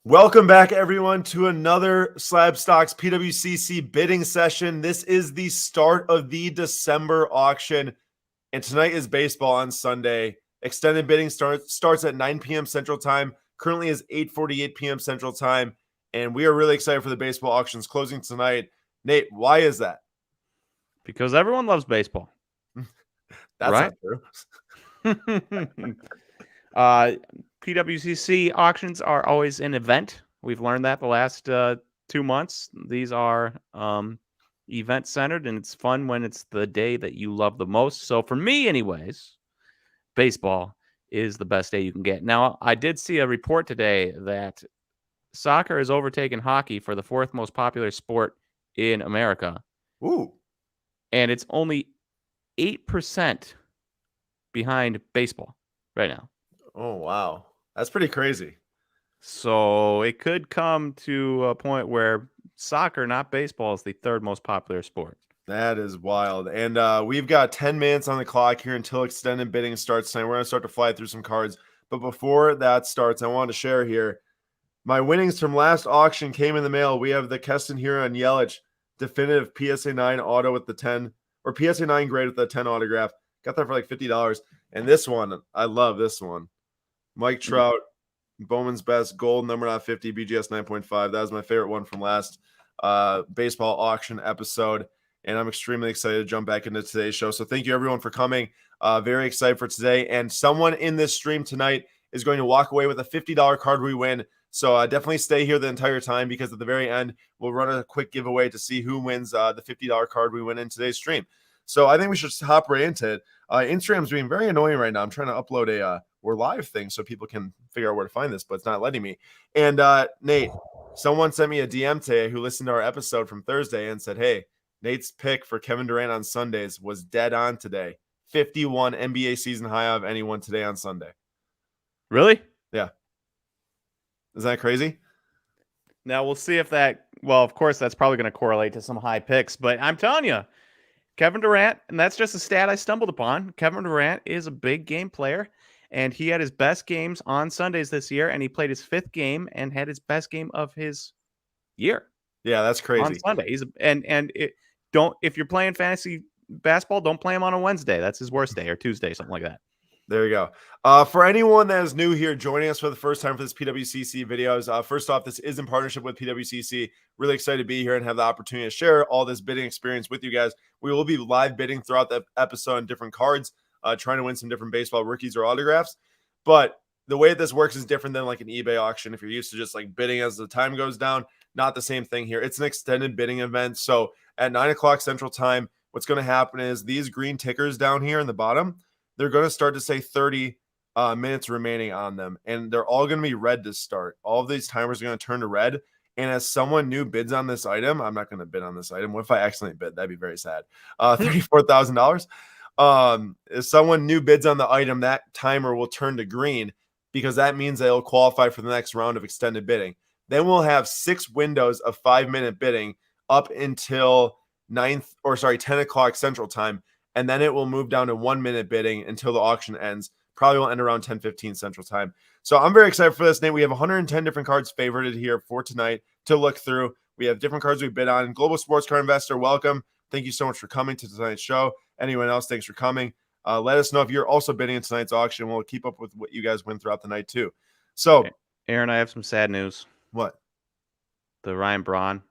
Welcome back, everyone, to another Slab Stocks PWCC bidding session. This is the start of the December auction, and tonight is baseball on Sunday. Extended bidding starts at 9 p.m. Central Time. Currently is 8:48 p.m. Central Time, and we are really excited for the baseball auctions closing tonight. Nate, why is that? Because everyone loves baseball. That's right? Not true. PWCC auctions are always an event. We've learned that the last 2 months. These are event centered, and it's fun when it's the day that you love the most. So for me, anyways, baseball is the best day you can get. Now, I did see a report today that soccer has overtaken hockey for the fourth most popular sport in America. Ooh. And it's only 8% behind baseball right now. Oh, wow. That's pretty crazy. So it could come to a point where soccer, not baseball, is the third most popular sport. That is wild. And we've got 10 minutes on the clock here until extended bidding starts tonight. We're going to start to fly through some cards. But before that starts, I want to share here my winnings from last auction came in the mail. We have the Keston Huron Yelich definitive PSA 9 auto with the 10, or PSA 9 grade with the 10 autograph. Got that for like $50. And this one, I love this one. Mike Trout, Bowman's Best, gold, number not 50, BGS 9.5. That was my favorite one from last baseball auction episode. And I'm extremely excited to jump back into today's show. So thank you, everyone, for coming. Very excited for today. And someone in this stream tonight is going to walk away with a $50 card we win. So definitely stay here the entire time, because at the very end, we'll run a quick giveaway to see who wins the $50 card we win in today's stream. So I think we should hop right into it. Instagram's being very annoying right now. I'm trying to upload a we're live thing so people can figure out where to find this, but it's not letting me. And Nate, someone sent me a DM today who listened to our episode from Thursday and said, hey, Nate's pick for Kevin Durant on Sundays was dead on today. 51 NBA season high of anyone today on Sunday. Really? Yeah. Isn't that crazy? Now we'll see if that, well, of course, that's probably going to correlate to some high picks, but I'm telling you, Kevin Durant, and that's just a stat I stumbled upon. Kevin Durant is a big game player, and he had his best games on Sundays this year, and he played his fifth game and had his best game of his year. Yeah, that's crazy. On Sunday. If you're playing fantasy basketball, don't play him on a Wednesday. That's his worst day, or Tuesday, something like that. There you go. For anyone that is new here, joining us for the first time for this PWCC videos, first off, this is in partnership with PWCC. Really excited to be here and have the opportunity to share all this bidding experience with you guys. We will be live bidding throughout the episode on different cards, trying to win some different baseball rookies or autographs. But the way this works is different than like an eBay auction. If you're used to just like bidding as the time goes down, not the same thing here. It's an extended bidding event. So at 9 o'clock Central Time, what's going to happen is these green tickers down here in the bottom, they're going to start to say 30 minutes remaining on them. And they're all going to be red to start. All of these timers are going to turn to red. And as someone new bids on this item, I'm not going to bid on this item. What if I accidentally bid? That'd be very sad. $34,000. If someone new bids on the item, that timer will turn to green, because that means they'll qualify for the next round of extended bidding. Then we'll have 6 windows of 5-minute bidding up until 10 o'clock Central Time. And then it will move down to 1-minute bidding until the auction ends. Probably will end around 10:15 Central Time. So I'm very excited for this, Nate. We have 110 different cards favorited here for tonight to look through. We have different cards we bid on. Global Sports Card Investor, welcome. Thank you so much for coming to tonight's show. Anyone else, thanks for coming. Let us know if you're also bidding in tonight's auction. We'll keep up with what you guys win throughout the night too. So, Aaron, I have some sad news. What? The Ryan Braun.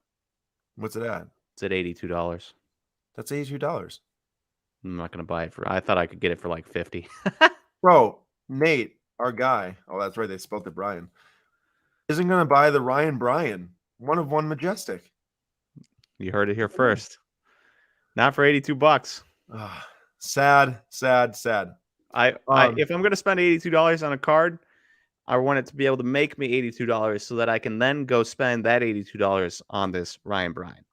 What's it at? It's at $82. That's $82. I'm not going to buy it I thought I could get it for like 50. Bro, Nate, our guy. Oh, that's right. They spelled it Brian. Isn't going to buy the Ryan Bryan. 1/1 Majestic. You heard it here first. Not for $82. Sad. If I'm going to spend $82 on a card, I want it to be able to make me $82 so that I can then go spend that $82 on this Ryan Bryan.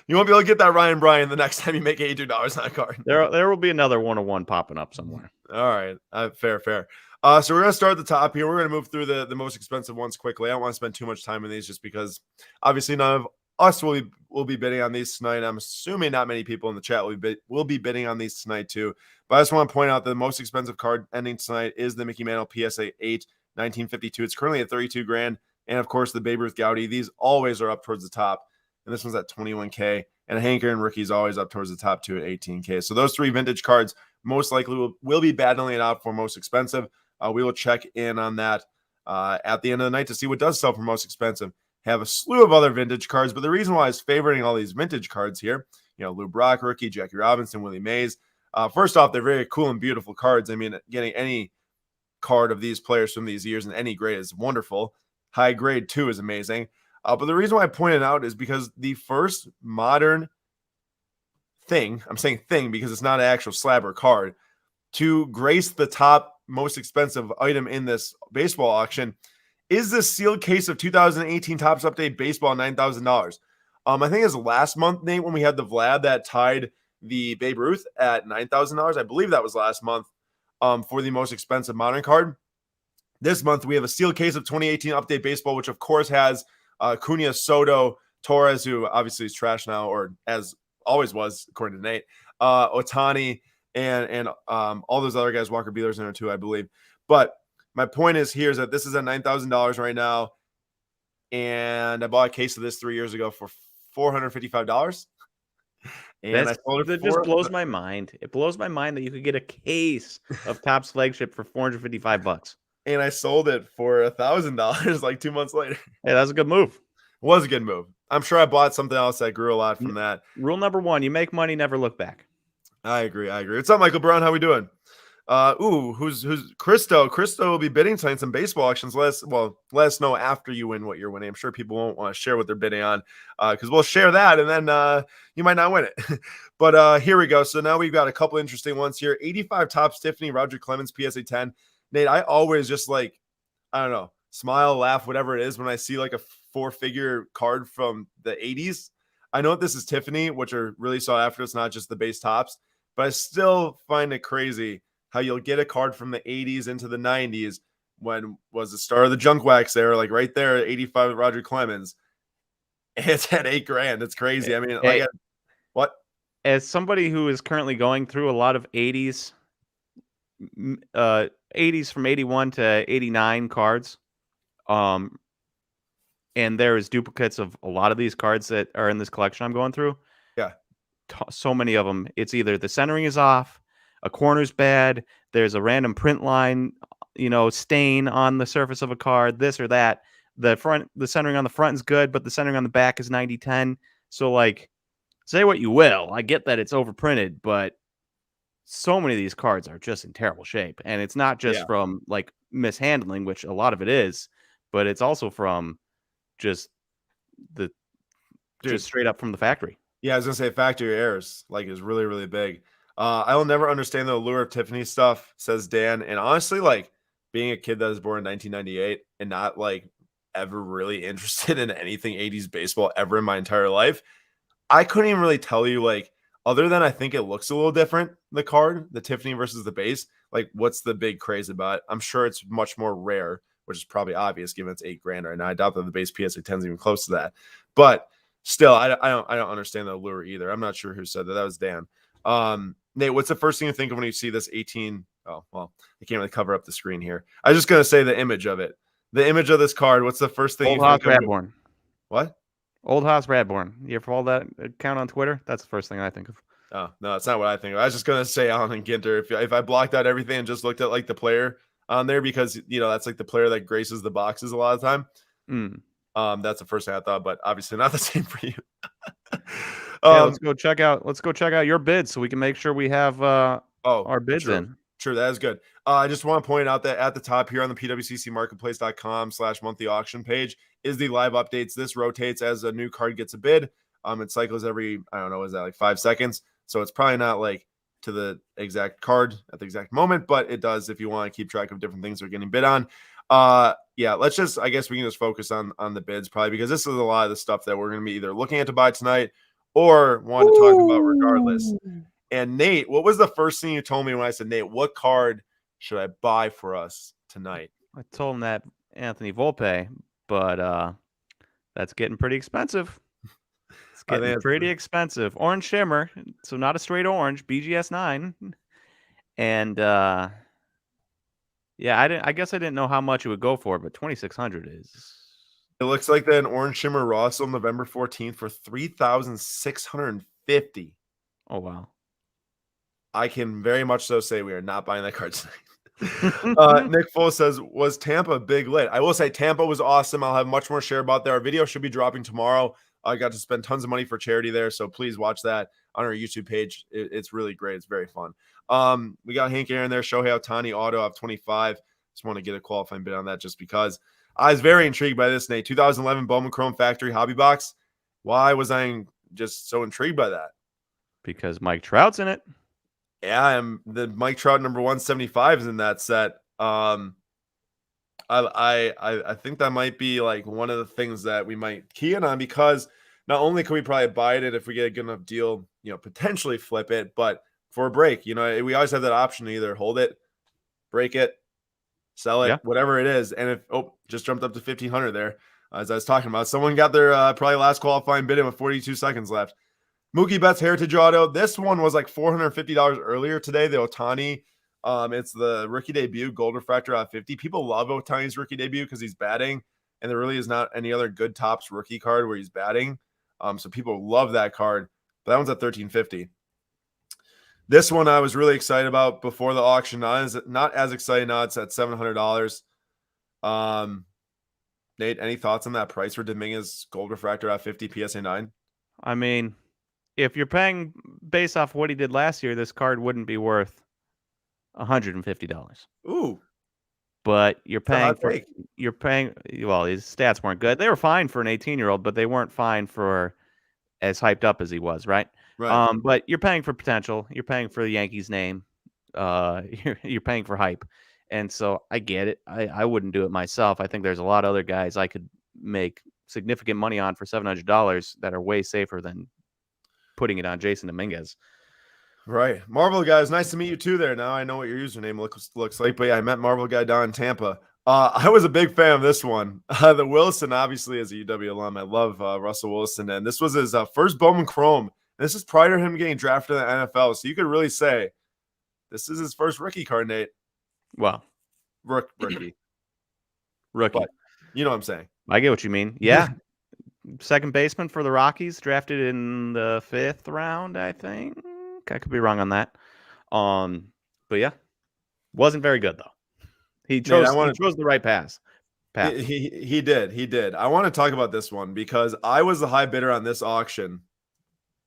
You won't be able to get that Ryan Bryan the next time you make $82 on a card. There will be another 1/1 popping up somewhere. All right. Fair. So we're going to start at the top here. We're going to move through the most expensive ones quickly. I don't want to spend too much time on these just because obviously none of us will be bidding on these tonight. I'm assuming not many people in the chat will be bidding on these tonight too. But I just want to point out that the most expensive card ending tonight is the Mickey Mantle PSA 8 1952. It's currently at 32 grand. And of course, the Babe Ruth Gaudy, these always are up towards the top. And this one's at 21K. And a Hank Aaron rookie is always up towards the top too at 18K. So those three vintage cards most likely will be battling it out for most expensive. We will check in on that at the end of the night to see what does sell for most expensive. Have a slew of other vintage cards, but the reason why I was favoring all these vintage cards here, Lou Brock rookie, Jackie Robinson, Willie Mays. First off, they're very cool and beautiful cards. I mean, getting any card of these players from these years in any grade is wonderful. High grade too is amazing. But the reason why I pointed out is because the first modern thing, I'm saying thing because it's not an actual slab or card, to grace the top most expensive item in this baseball auction is the sealed case of 2018 Topps Update Baseball, $9,000. I think it was last month, Nate, when we had the Vlad that tied the Babe Ruth at $9,000. I believe that was last month for the most expensive modern card. This month, we have a sealed case of 2018 Update Baseball, which of course has Acuna, Soto, Torres, who obviously is trash now, or as always was, according to Nate, Ohtani, and all those other guys, Walker Buehler's in there too, I believe. But my point is here is that this is at $9,000 right now, and I bought a case of this 3 years ago for $455. And I sold it that for, just blows my mind. It blows my mind that you could get a case of Topps flagship for $455. And I sold it for $1,000 like 2 months later. Hey, that's a good move. It was a good move. I'm sure I bought something else that grew a lot from that. Rule number 1, you make money, never look back. I agree. What's up, Michael Brown? How we doing? Who's Christo? Christo will be bidding tonight some baseball auctions. Let us know after you win what you're winning. I'm sure people won't want to share what they're bidding on because we'll share that and then you might not win it. But here we go. So now we've got a couple interesting ones here. 85 Topps Tiffany, Roger Clemens, PSA 10. Nate, I always just I don't know, smile, laugh, whatever it is when I see like a 4-figure card from the 80s. I know that this is Tiffany, which are really sought after. It's not just the base Topps, but I still find it crazy how you'll get a card from the 80s into the 90s when was the start of the junk wax era, like right there at 85 Roger Clemens. It's at $8 grand. It's crazy. I mean, hey, what? As somebody who is currently going through a lot of 80s from 81 to 89 cards, and there is duplicates of a lot of these cards that are in this collection I'm going through. Yeah. So many of them. It's either the centering is off, a corner's bad, there's a random print line, stain on the surface of a card, this or that. The centering on the front is good, but the centering on the back is 90-10. So say what you will. I get that it's overprinted, but so many of these cards are just in terrible shape. And it's not just from mishandling, which a lot of it is, but it's also from just straight up from the factory. Yeah, I was gonna say factory errors is really, really big. I will never understand the allure of Tiffany stuff, says Dan. And honestly, being a kid that was born in 1998 and not ever really interested in anything 80s baseball ever in my entire life, I couldn't even really tell you other than I think it looks a little different, the card, the Tiffany versus the base, what's the big craze about it? I'm sure it's much more rare, which is probably obvious given it's $8 grand right now. I doubt that the base PSA 10 is even close to that. But still, I don't understand the allure either. I'm not sure who said that. That was Dan. Nate, what's the first thing you think of when you see this 18? Oh, well, I can't really cover up the screen here. I was just going to say the image of it. The image of this card. What's the first thing Old you House think of? Radborn. What? Old House Radborn. You ever follow that account on Twitter? That's the first thing I think of. Oh, no, that's not what I think of. I was just going to say Allen and Ginter. If I blocked out everything and just looked at the player on there because, that's the player that graces the boxes a lot of the time. That's the first thing I thought, but obviously not the same for you. Let's go check out your bids so we can make sure we have our bids in. Sure, that is good. I just want to point out that at the top here on the PWCCmarketplace.com/monthly auction page is the live updates. This rotates as a new card gets a bid. It cycles every, I don't know, is that 5 seconds? So it's probably not to the exact card at the exact moment, but it does if you want to keep track of different things that are getting bid on. Let's just, I guess we can just focus on the bids probably because this is a lot of the stuff that we're going to be either looking at to buy tonight or want to talk about regardless. And Nate, what was the first thing you told me when I said, Nate, what card should I buy for us tonight? I told him that Anthony Volpe, but that's getting pretty expensive. It's getting pretty expensive. Orange Shimmer, so not a straight orange, BGS 9. And Yeah, I guess I didn't know how much it would go for, but 2,600 is. It looks like that an orange shimmer Russell November 14th for 3,650. Oh wow. I can very much so say we are not buying that card tonight. Nick Full says, was Tampa big lit? I will say Tampa was awesome. I'll have much more share about that. Our video should be dropping tomorrow. I got to spend tons of money for charity there, so please watch that on our YouTube page. It's really great. It's very fun. We got Hank Aaron there. Shohei Ohtani auto of 25. Just want to get a qualifying bid on that just because. I was very intrigued by this, Nate. 2011 Bowman Chrome Factory Hobby Box. Why was I just so intrigued by that? Because Mike Trout's in it. Yeah, and the Mike Trout number 175 is in that set. I think that might be like one of the things that we might key in on, because not only can we probably buy it if we get a good enough deal, potentially flip it, but for a break, we always have that option to either hold it, break it, sell it, whatever it is. And if just jumped up to 1,500 there, as I was talking about, someone got their probably last qualifying bid in with 42 seconds left. Mookie Betts Heritage Auto. This one was like $450 earlier today. The Ohtani, it's the rookie debut gold refractor out of 50. People love Ohtani's rookie debut because he's batting, and there really is not any other good Topps rookie card where he's batting. So people love that card. But that one's at $1,350. This one I was really excited about before the auction. Not as excited now. It's at $700. Nate, any thoughts on that price for Dominguez gold refractor at 50 PSA 9? I mean, if you're paying based off what he did last year, this card wouldn't be worth $150. Ooh. But you're paying well, his stats weren't good. They were fine for an 18-year-old, but they weren't fine for as hyped up as he was, right? Right. But you're paying for potential. You're paying for the Yankees name. You're paying for hype. And so I get it. I wouldn't do it myself. I think there's a lot of other guys I could make significant money on for $700 that are way safer than putting it on Jason Dominguez. Right. Marvel guys, nice to meet you too there. Now I know what your username looks like, but yeah, I met Marvel guy down in Tampa. I was a big fan of this one. The Wilson, obviously, as a UW alum, I love Russell Wilson, and this was his first Bowman Chrome. This is prior to him getting drafted in the NFL, so you could really say this is his first rookie card, Nate. Well, rookie. But, you know what I'm saying. I get what you mean. Yeah. Second baseman for the Rockies, drafted in the 5th round, I think. I could be wrong on that. But yeah, wasn't very good though. He chose the right path. He did. I want to talk about this one because I was the high bidder on this auction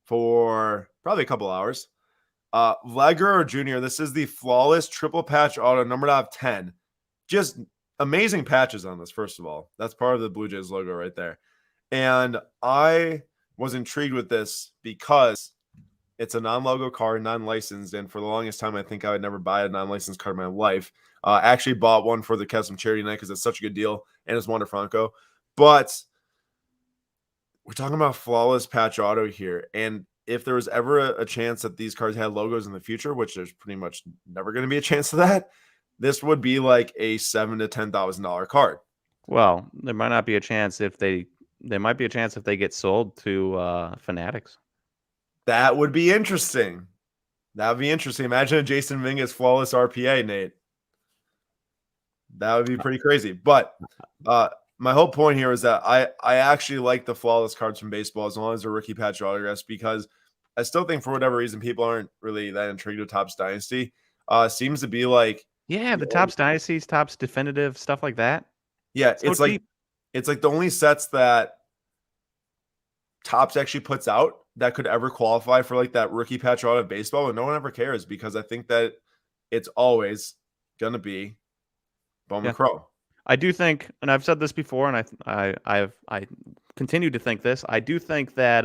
for probably a couple hours. Legger Jr. This is the flawless triple patch auto, numbered out of 10. Just amazing patches on this. First of all, that's part of the Blue Jays logo right there. And I was intrigued with this because it's a non-logo card, non-licensed, and for the longest time, I think I would never buy a non-licensed card in my life. I actually bought one for the Custom Charity Night because it's such a good deal, and it's Wander Franco. But we're talking about flawless patch auto here, and if there was ever a chance that these cards had logos in the future, which there's pretty much never going to be a chance of that, this would be like a $7,000 to $10,000 card. Well, there might not be a chance if they get sold to Fanatics. That would be interesting. That would be interesting. Imagine a Jason Dominguez flawless RPA, Nate. That would be pretty crazy. But my whole point here is that I actually like the flawless cards from baseball as long as they're rookie patch autographs, because I still think for whatever reason people aren't really that intrigued with Topps Dynasty. Seems to be like the Topps Dynasties, Topps Definitive, stuff like that. Yeah, it's like the only sets that Topps actually puts out that could ever qualify for like that rookie patch auto of baseball, and no one ever cares because I think that it's always gonna be Bowman Chrome. I do think, and I've said this before, and I continue to think this. I do think that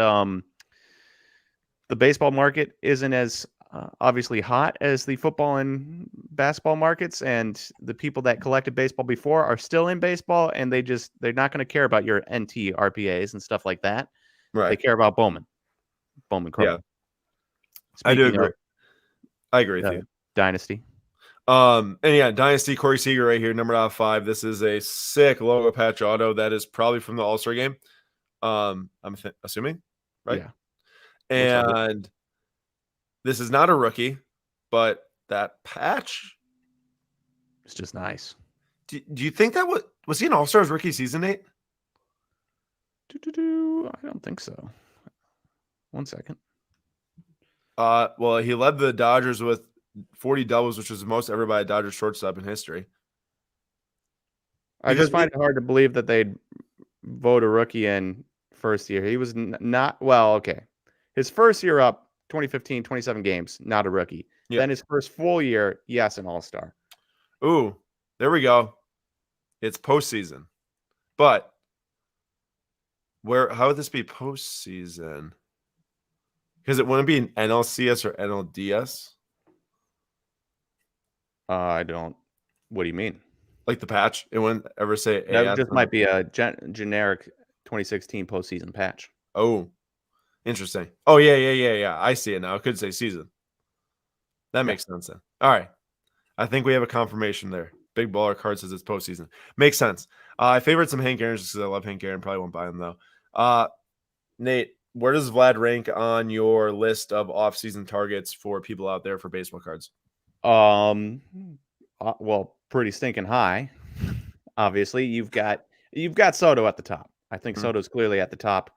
the baseball market isn't as obviously hot as the football and basketball markets, and the people that collected baseball before are still in baseball, and they're not going to care about your NT RPAs and stuff like that. Right. They care about Bowman Chrome. Yeah. I do agree. I agree with you. Dynasty. And yeah, Dynasty, Corey Seager right here, numbered out of 5. This is a sick logo patch auto that is probably from the All-Star game. I'm assuming, right? Yeah. And this is not a rookie, but that patch It's just nice. Do you think that was he an All-Stars rookie season, Nate? I don't think so. 1 second. Well, he led the Dodgers with 40 doubles, which was the most ever by a Dodgers shortstop in history. I just find it hard to believe that they'd vote a rookie in first year. He was not well. Okay, his first year up, 2015, 27 games, not a rookie. Yeah. Then his first full year, yes, an All-Star. Ooh, there we go. It's postseason, but how would this be postseason? Because it wouldn't be an NLCS or NLDS. I don't. What do you mean? Like the patch, it wouldn't ever say AS. That just might be a generic 2016 postseason patch. Oh, interesting. Oh yeah. I see it now. It could say season. That makes sense then. All right, I think we have a confirmation there. Big Baller Card says it's postseason. Makes sense. I favored some Hank Aaron's because I love Hank Aaron. Probably won't buy him though. Nate, where does Vlad rank on your list of off-season targets for people out there for baseball cards? Well, pretty stinking high. Obviously, you've got Soto at the top. I think Soto's clearly at the top,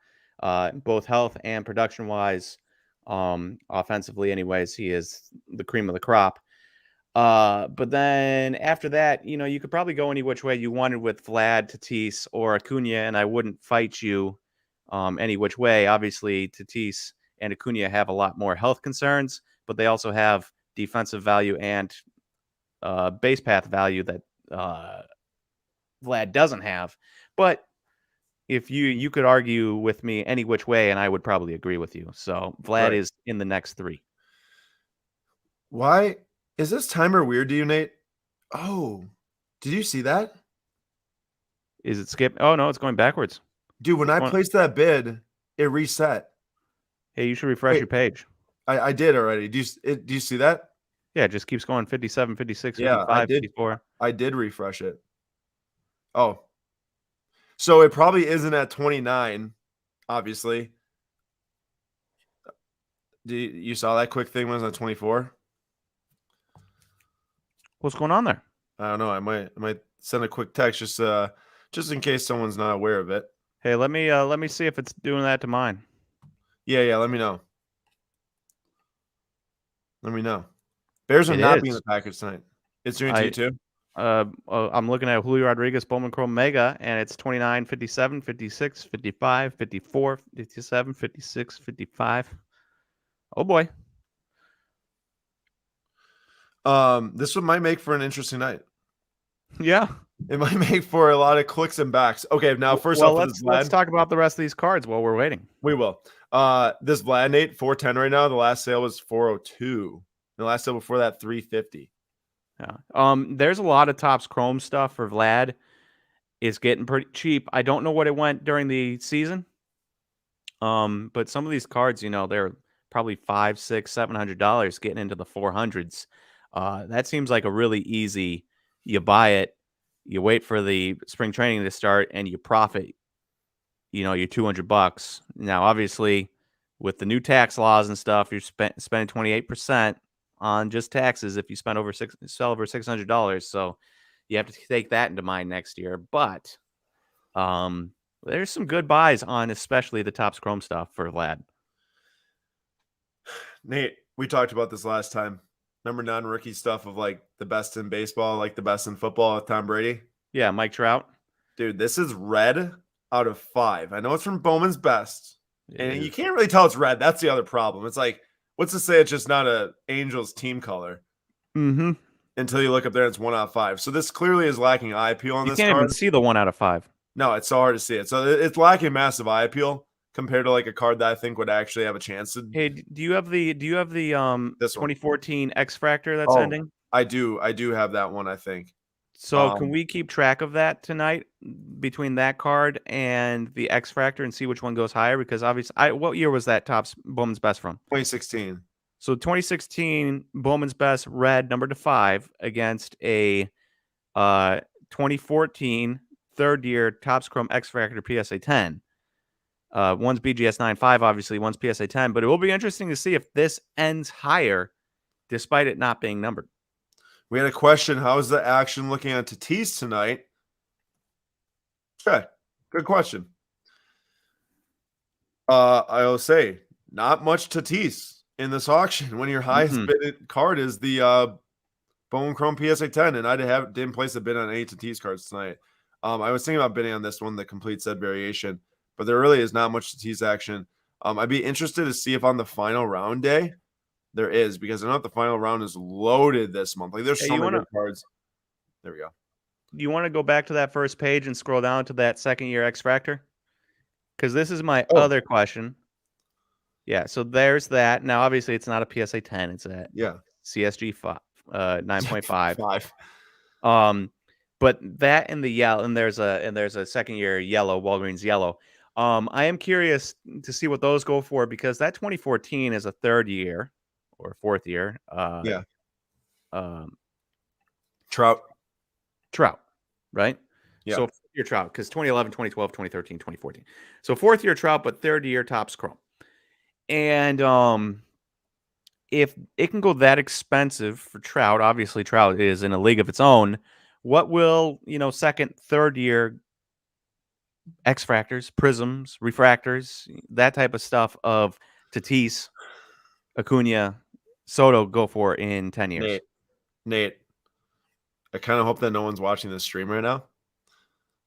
both health and production wise. Offensively, anyways, he is the cream of the crop. But then after that, you could probably go any which way you wanted with Vlad, Tatis, or Acuna, and I wouldn't fight you any which way. Obviously, Tatis and Acuna have a lot more health concerns, but they also have defensive value and base path value that Vlad doesn't have. But if you could argue with me any which way, and I would probably agree with you. So Vlad is in the next three. Why is this timer weird to you, Nate? Oh, did you see that? Is it skip? Oh no, it's going backwards. Dude, when I placed that bid, it reset. Hey, you should refresh your page. I did already. Do you see that? Yeah, it just keeps going 57, 56, 55, 54. I did refresh it. Oh. So it probably isn't at 29, obviously. You saw that quick thing when it was at 24? What's going on there? I don't know. I might send a quick text just in case someone's not aware of it. Hey, let me see if it's doing that to mine. Yeah, let me know. Let me know. Bears are not being the Packers tonight. It's doing to you too? I'm looking at Julio Rodriguez Bowman Chrome Mega, and it's 29, 57, 56, 55, 54, 57, 56, 55. Oh boy. This one might make for an interesting night. Yeah. It might make for a lot of clicks and backs. Okay, now first off, let's talk about the rest of these cards while we're waiting. We will. This Vlad, Nate, 410 right now. The last sale was 402. The last sale before that, 350. Yeah. There's a lot of Topps Chrome stuff for Vlad. It's getting pretty cheap. I don't know what it went during the season. But some of these cards, they're probably $500, $600, $700 getting into the 400s. That seems like a really easy. You buy it, you wait for the spring training to start, and you profit. Your $200. Now, obviously, with the new tax laws and stuff, you're spending 28% on just taxes if you sell over $600. So you have to take that into mind next year. But there's some good buys on especially the Topps Chrome stuff for Vlad. Nate, we talked about this last time. Remember non-rookie stuff of like the best in baseball, like the best in football with Tom Brady? Yeah, Mike Trout. Dude, this is red out of 5. I know it's from Bowman's Best. And you can't really tell it's red. That's the other problem. It's like, what's to say it's just not a Angels team color? Mm-hmm. Until you look up there, it's 1 out of 5. So this clearly is lacking eye appeal on this card. You can't even see the 1 out of 5. No, it's so hard to see it. So it's lacking massive eye appeal compared to like a card that I think would actually have a chance to. Hey, do you have the 2014 X Factor that's ending? I do have that one, I think. So can we keep track of that tonight between that card and the X Factor and see which one goes higher? Because obviously, what year was that Topps Bowman's Best from? 2016. So 2016 Bowman's Best red number to 5 against a 2014 third year Topps Chrome X Factor PSA 10. One's BGS 9.5, obviously, one's PSA 10, but it will be interesting to see if this ends higher despite it not being numbered. We had a question. How's the action looking at Tatis tonight? Okay, good question. I will say not much Tatis in this auction when your highest bid card is the Bone Chrome PSA 10, and didn't place a bid on any Tatis cards tonight. I was thinking about bidding on this one, the complete set variation, but there really is not much Tatis action. I'd be interested to see if on the final round day there is, because I know the final round is loaded this month. Like there's so many good cards. There we go. You want to go back to that first page and scroll down to that second year X Factor? Because this is my other question. Yeah, so there's that. Now, obviously, it's not a PSA 10. It's a CSG 9.5. But that and the yellow, and there's a second year yellow, Walgreens yellow. I am curious to see what those go for, because that 2014 is a third year or fourth year. Trout, right? Yeah. So fourth year Trout, because 2011, 2012, 2013, 2014. So fourth year Trout, but third year Topps Chrome. And if it can go that expensive for Trout, obviously Trout is in a league of its own. What will, second, third year X Fractors, prisms, refractors, that type of stuff of Tatis, Acuna, Soto go for in 10 years? Nate, I kind of hope that no one's watching this stream right now,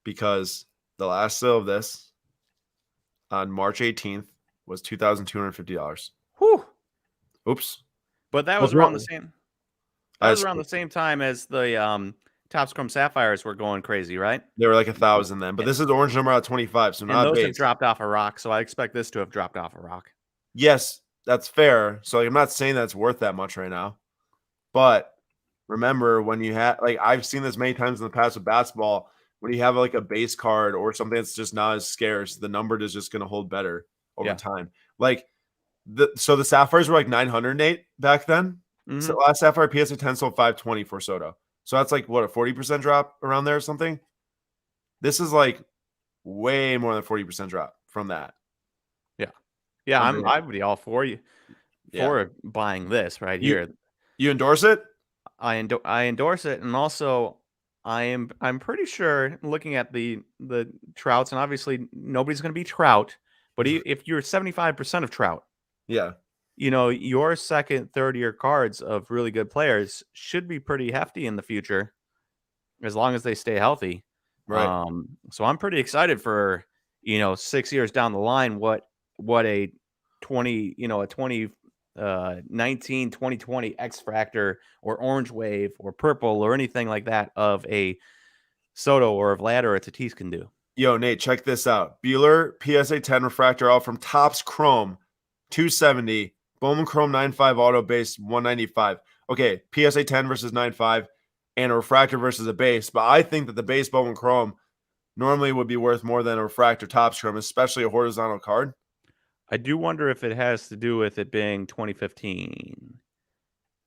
because the last sale of this on March 18th was $2,250. Whew. Oops. But that was around the same. That was around the same time as the Topps Chrome Sapphires were going crazy, right? They were like 1,000 then, but this is orange number out 25, so not those base. have dropped off a rock, so I expect this to have dropped off a rock. Yes, that's fair. So I'm not saying that's worth that much right now, but remember when you have, like, I've seen this many times in the past with basketball, when you have like a base card or something that's just not as scarce, the number is just going to hold better over time. Like so the Sapphires were like 908 back then. So last Sapphire PSA 10 sold 520 for Soto. So that's like what, a 40% drop around there or something. This is like way more than 40% drop from that. Yeah, I would be all for you for buying this right here. You endorse it? I endorse it, and also I'm pretty sure, looking at the Trouts, and obviously nobody's going to be Trout, but if you're 75% of Trout, your second, third year cards of really good players should be pretty hefty in the future, as long as they stay healthy. Right. So I'm pretty excited for 6 years down the line what a 2019 2020 X Fractor or Orange Wave or Purple or anything like that of a Soto or a Vlad or a Tatis can do. Yo, Nate, check this out. Bueller PSA 10 refractor out from Topps Chrome 270, Bowman Chrome 95 auto base 195. Okay, PSA 10 versus 95 and a refractor versus a base, but I think that the base Bowman Chrome normally would be worth more than a refractor Topps Chrome, especially a horizontal card. I do wonder if it has to do with it being 2015.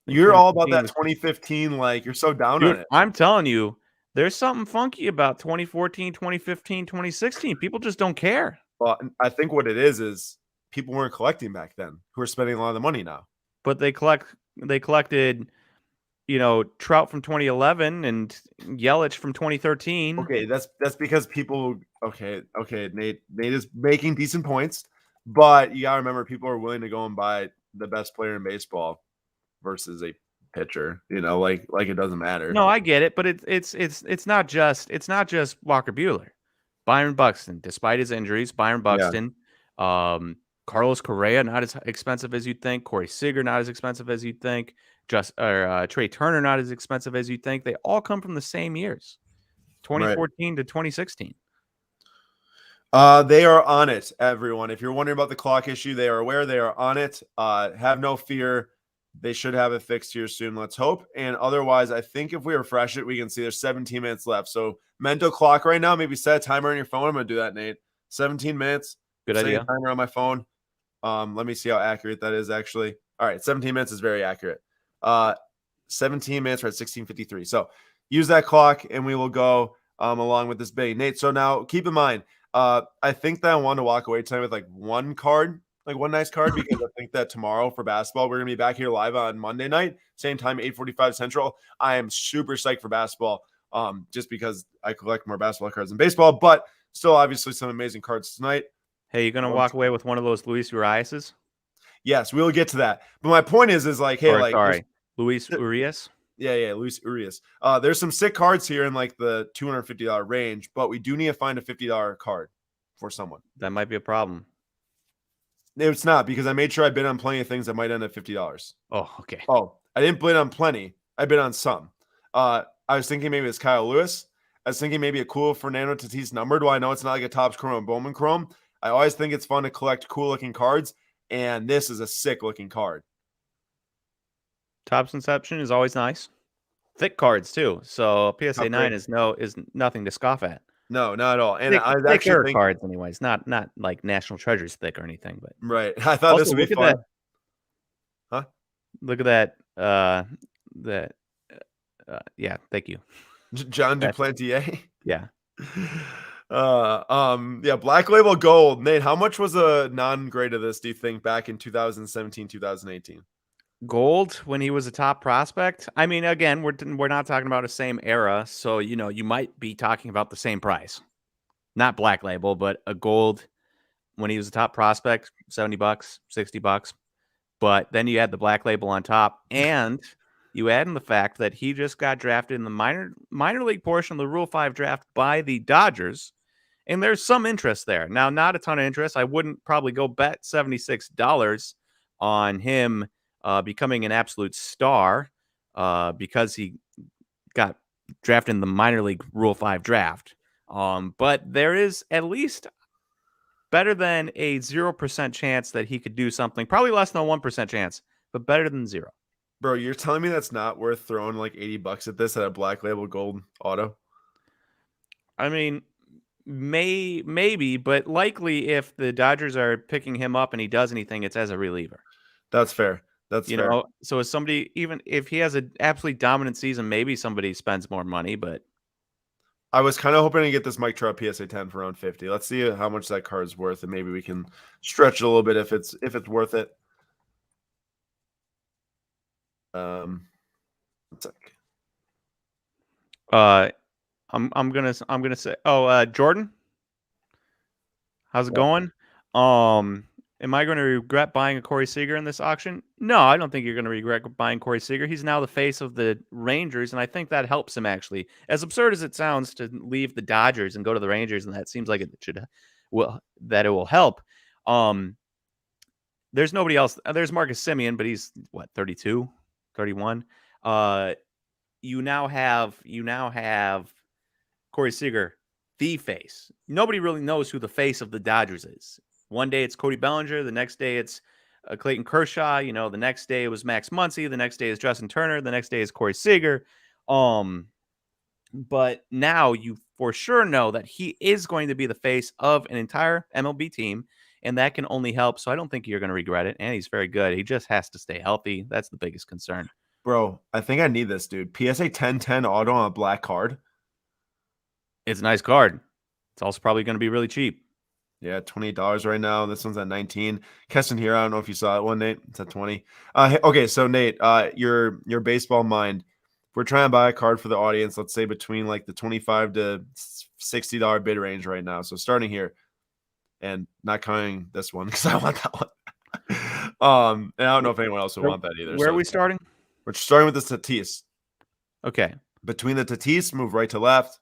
You're all about that 2015, like you're so down on it. I'm telling you, there's something funky about 2014, 2015, 2016. People just don't care. Well, I think what it is people weren't collecting back then, who are spending a lot of the money now. But they collected, Trout from 2011 and Yelich from 2013. Okay, that's because people. Okay, Nate is making decent points. But you gotta remember, people are willing to go and buy the best player in baseball versus a pitcher. Like it doesn't matter. No, I get it, but it's not just Walker Buehler, Byron Buxton, despite his injuries. Byron Buxton, Carlos Correa, not as expensive as you'd think. Corey Seager, not as expensive as you'd think. Trey Turner, not as expensive as you'd think. They all come from the same years, 2014 to 2016. They are on it, everyone. If you're wondering about the clock issue, they are aware. They are on it. Have no fear. They should have it fixed here soon. Let's hope. And otherwise, I think if we refresh it, we can see there's 17 minutes left. So mental clock right now, maybe set a timer on your phone. I'm going to do that, Nate. 17 minutes. Good idea. Set a timer on my phone. Let me see how accurate that is, actually. All right, 17 minutes is very accurate. 17 minutes, we're at 16:53. So use that clock, and we will go along with this bidding. Nate, so now keep in mind, I think that I want to walk away tonight with like one card Like one nice card because I think that tomorrow for basketball, we're gonna be back here live on Monday night, same time, 8:45 Central. I am super psyched for basketball, just because I collect more basketball cards than baseball, but still obviously some amazing cards tonight. Hey, you gonna walk away with one of those Luis Uriases? Yes, we'll get to that. But my point is like, hey, Or like sorry, Luis Urias. yeah, Luis Urias. There's some sick cards here in like the $250 range, but we do need to find a $50 card for someone. That might be a problem. It's not, because I made sure I bid on plenty of things that might end at $50. Oh, okay. Oh, I didn't bid on plenty. I bid on some. I was thinking maybe it's Kyle Lewis. I was thinking maybe a cool Fernando Tatis numbered. Well, I know it's not like a Topps Chrome and Bowman Chrome. I always think it's fun to collect cool looking cards, and this is a sick looking card. Topps Inception is always nice. Thick cards too. So PSA 9 is nothing to scoff at. No, not at all. And thick, I was actually thicker cards, anyways. Not like National Treasures thick or anything, but right. I thought also, this would be fun. Huh? Look at that. Yeah. Thank you, John Duplantier. Yeah. Yeah, Black Label Gold. Nate, how much was a non-grade of this, do you think, back in 2017, 2018? Gold when he was a top prospect. I mean, again, we're not talking about the same era, so you might be talking about the same price. Not Black Label, but a gold when he was a top prospect, $70, $60. But then you add the Black Label on top, and you add in the fact that he just got drafted in the minor league portion of the Rule 5 draft by the Dodgers, and there's some interest there. Now, not a ton of interest. I wouldn't probably go bet $76 on him becoming an absolute star because he got drafted in the minor league Rule 5 draft. But there is at least better than a 0% chance that he could do something. Probably less than a 1% chance, but better than 0. Bro, you're telling me that's not worth throwing like $80 at this at a Black Label Gold auto? I mean, maybe, but likely if the Dodgers are picking him up and he does anything, it's as a reliever. That's fair. That's fair. So as somebody, even if he has an absolutely dominant season, maybe somebody spends more money, but I was kind of hoping to get this Mike Trout PSA 10 for around 50. Let's see how much that card's worth, and maybe we can stretch it a little bit if it's worth it. One sec. I'm gonna say, Jordan, how's it going? Am I going to regret buying a Corey Seager in this auction? No, I don't think you're going to regret buying Corey Seager. He's now the face of the Rangers, and I think that helps him, actually. As absurd as it sounds to leave the Dodgers and go to the Rangers, and that seems like that it will help. There's nobody else. There's Marcus Semien, but he's, 32, 31? You now have Corey Seager, the face. Nobody really knows who the face of the Dodgers is. One day it's Cody Bellinger. The next day it's Clayton Kershaw. The next day it was Max Muncy. The next day is Justin Turner. The next day is Corey Seager. But now you for sure know that he is going to be the face of an entire MLB team, and that can only help. So I don't think you're going to regret it. And he's very good. He just has to stay healthy. That's the biggest concern. Bro, I think I need this, dude. PSA 10-10 auto on a black card. It's a nice card. It's also probably going to be really cheap. Yeah, $28 right now. This one's at 19. Keston here. I don't know if you saw that one, Nate. It's at 20. Okay, so Nate, your baseball mind. If we're trying to buy a card for the audience, let's say between like the $25 to $60 bid range right now. So starting here, and not counting this one because I want that one. And I don't know if anyone else would want that either. Where are we starting? We're starting with the Tatis. Okay. Between the Tatis, move right to left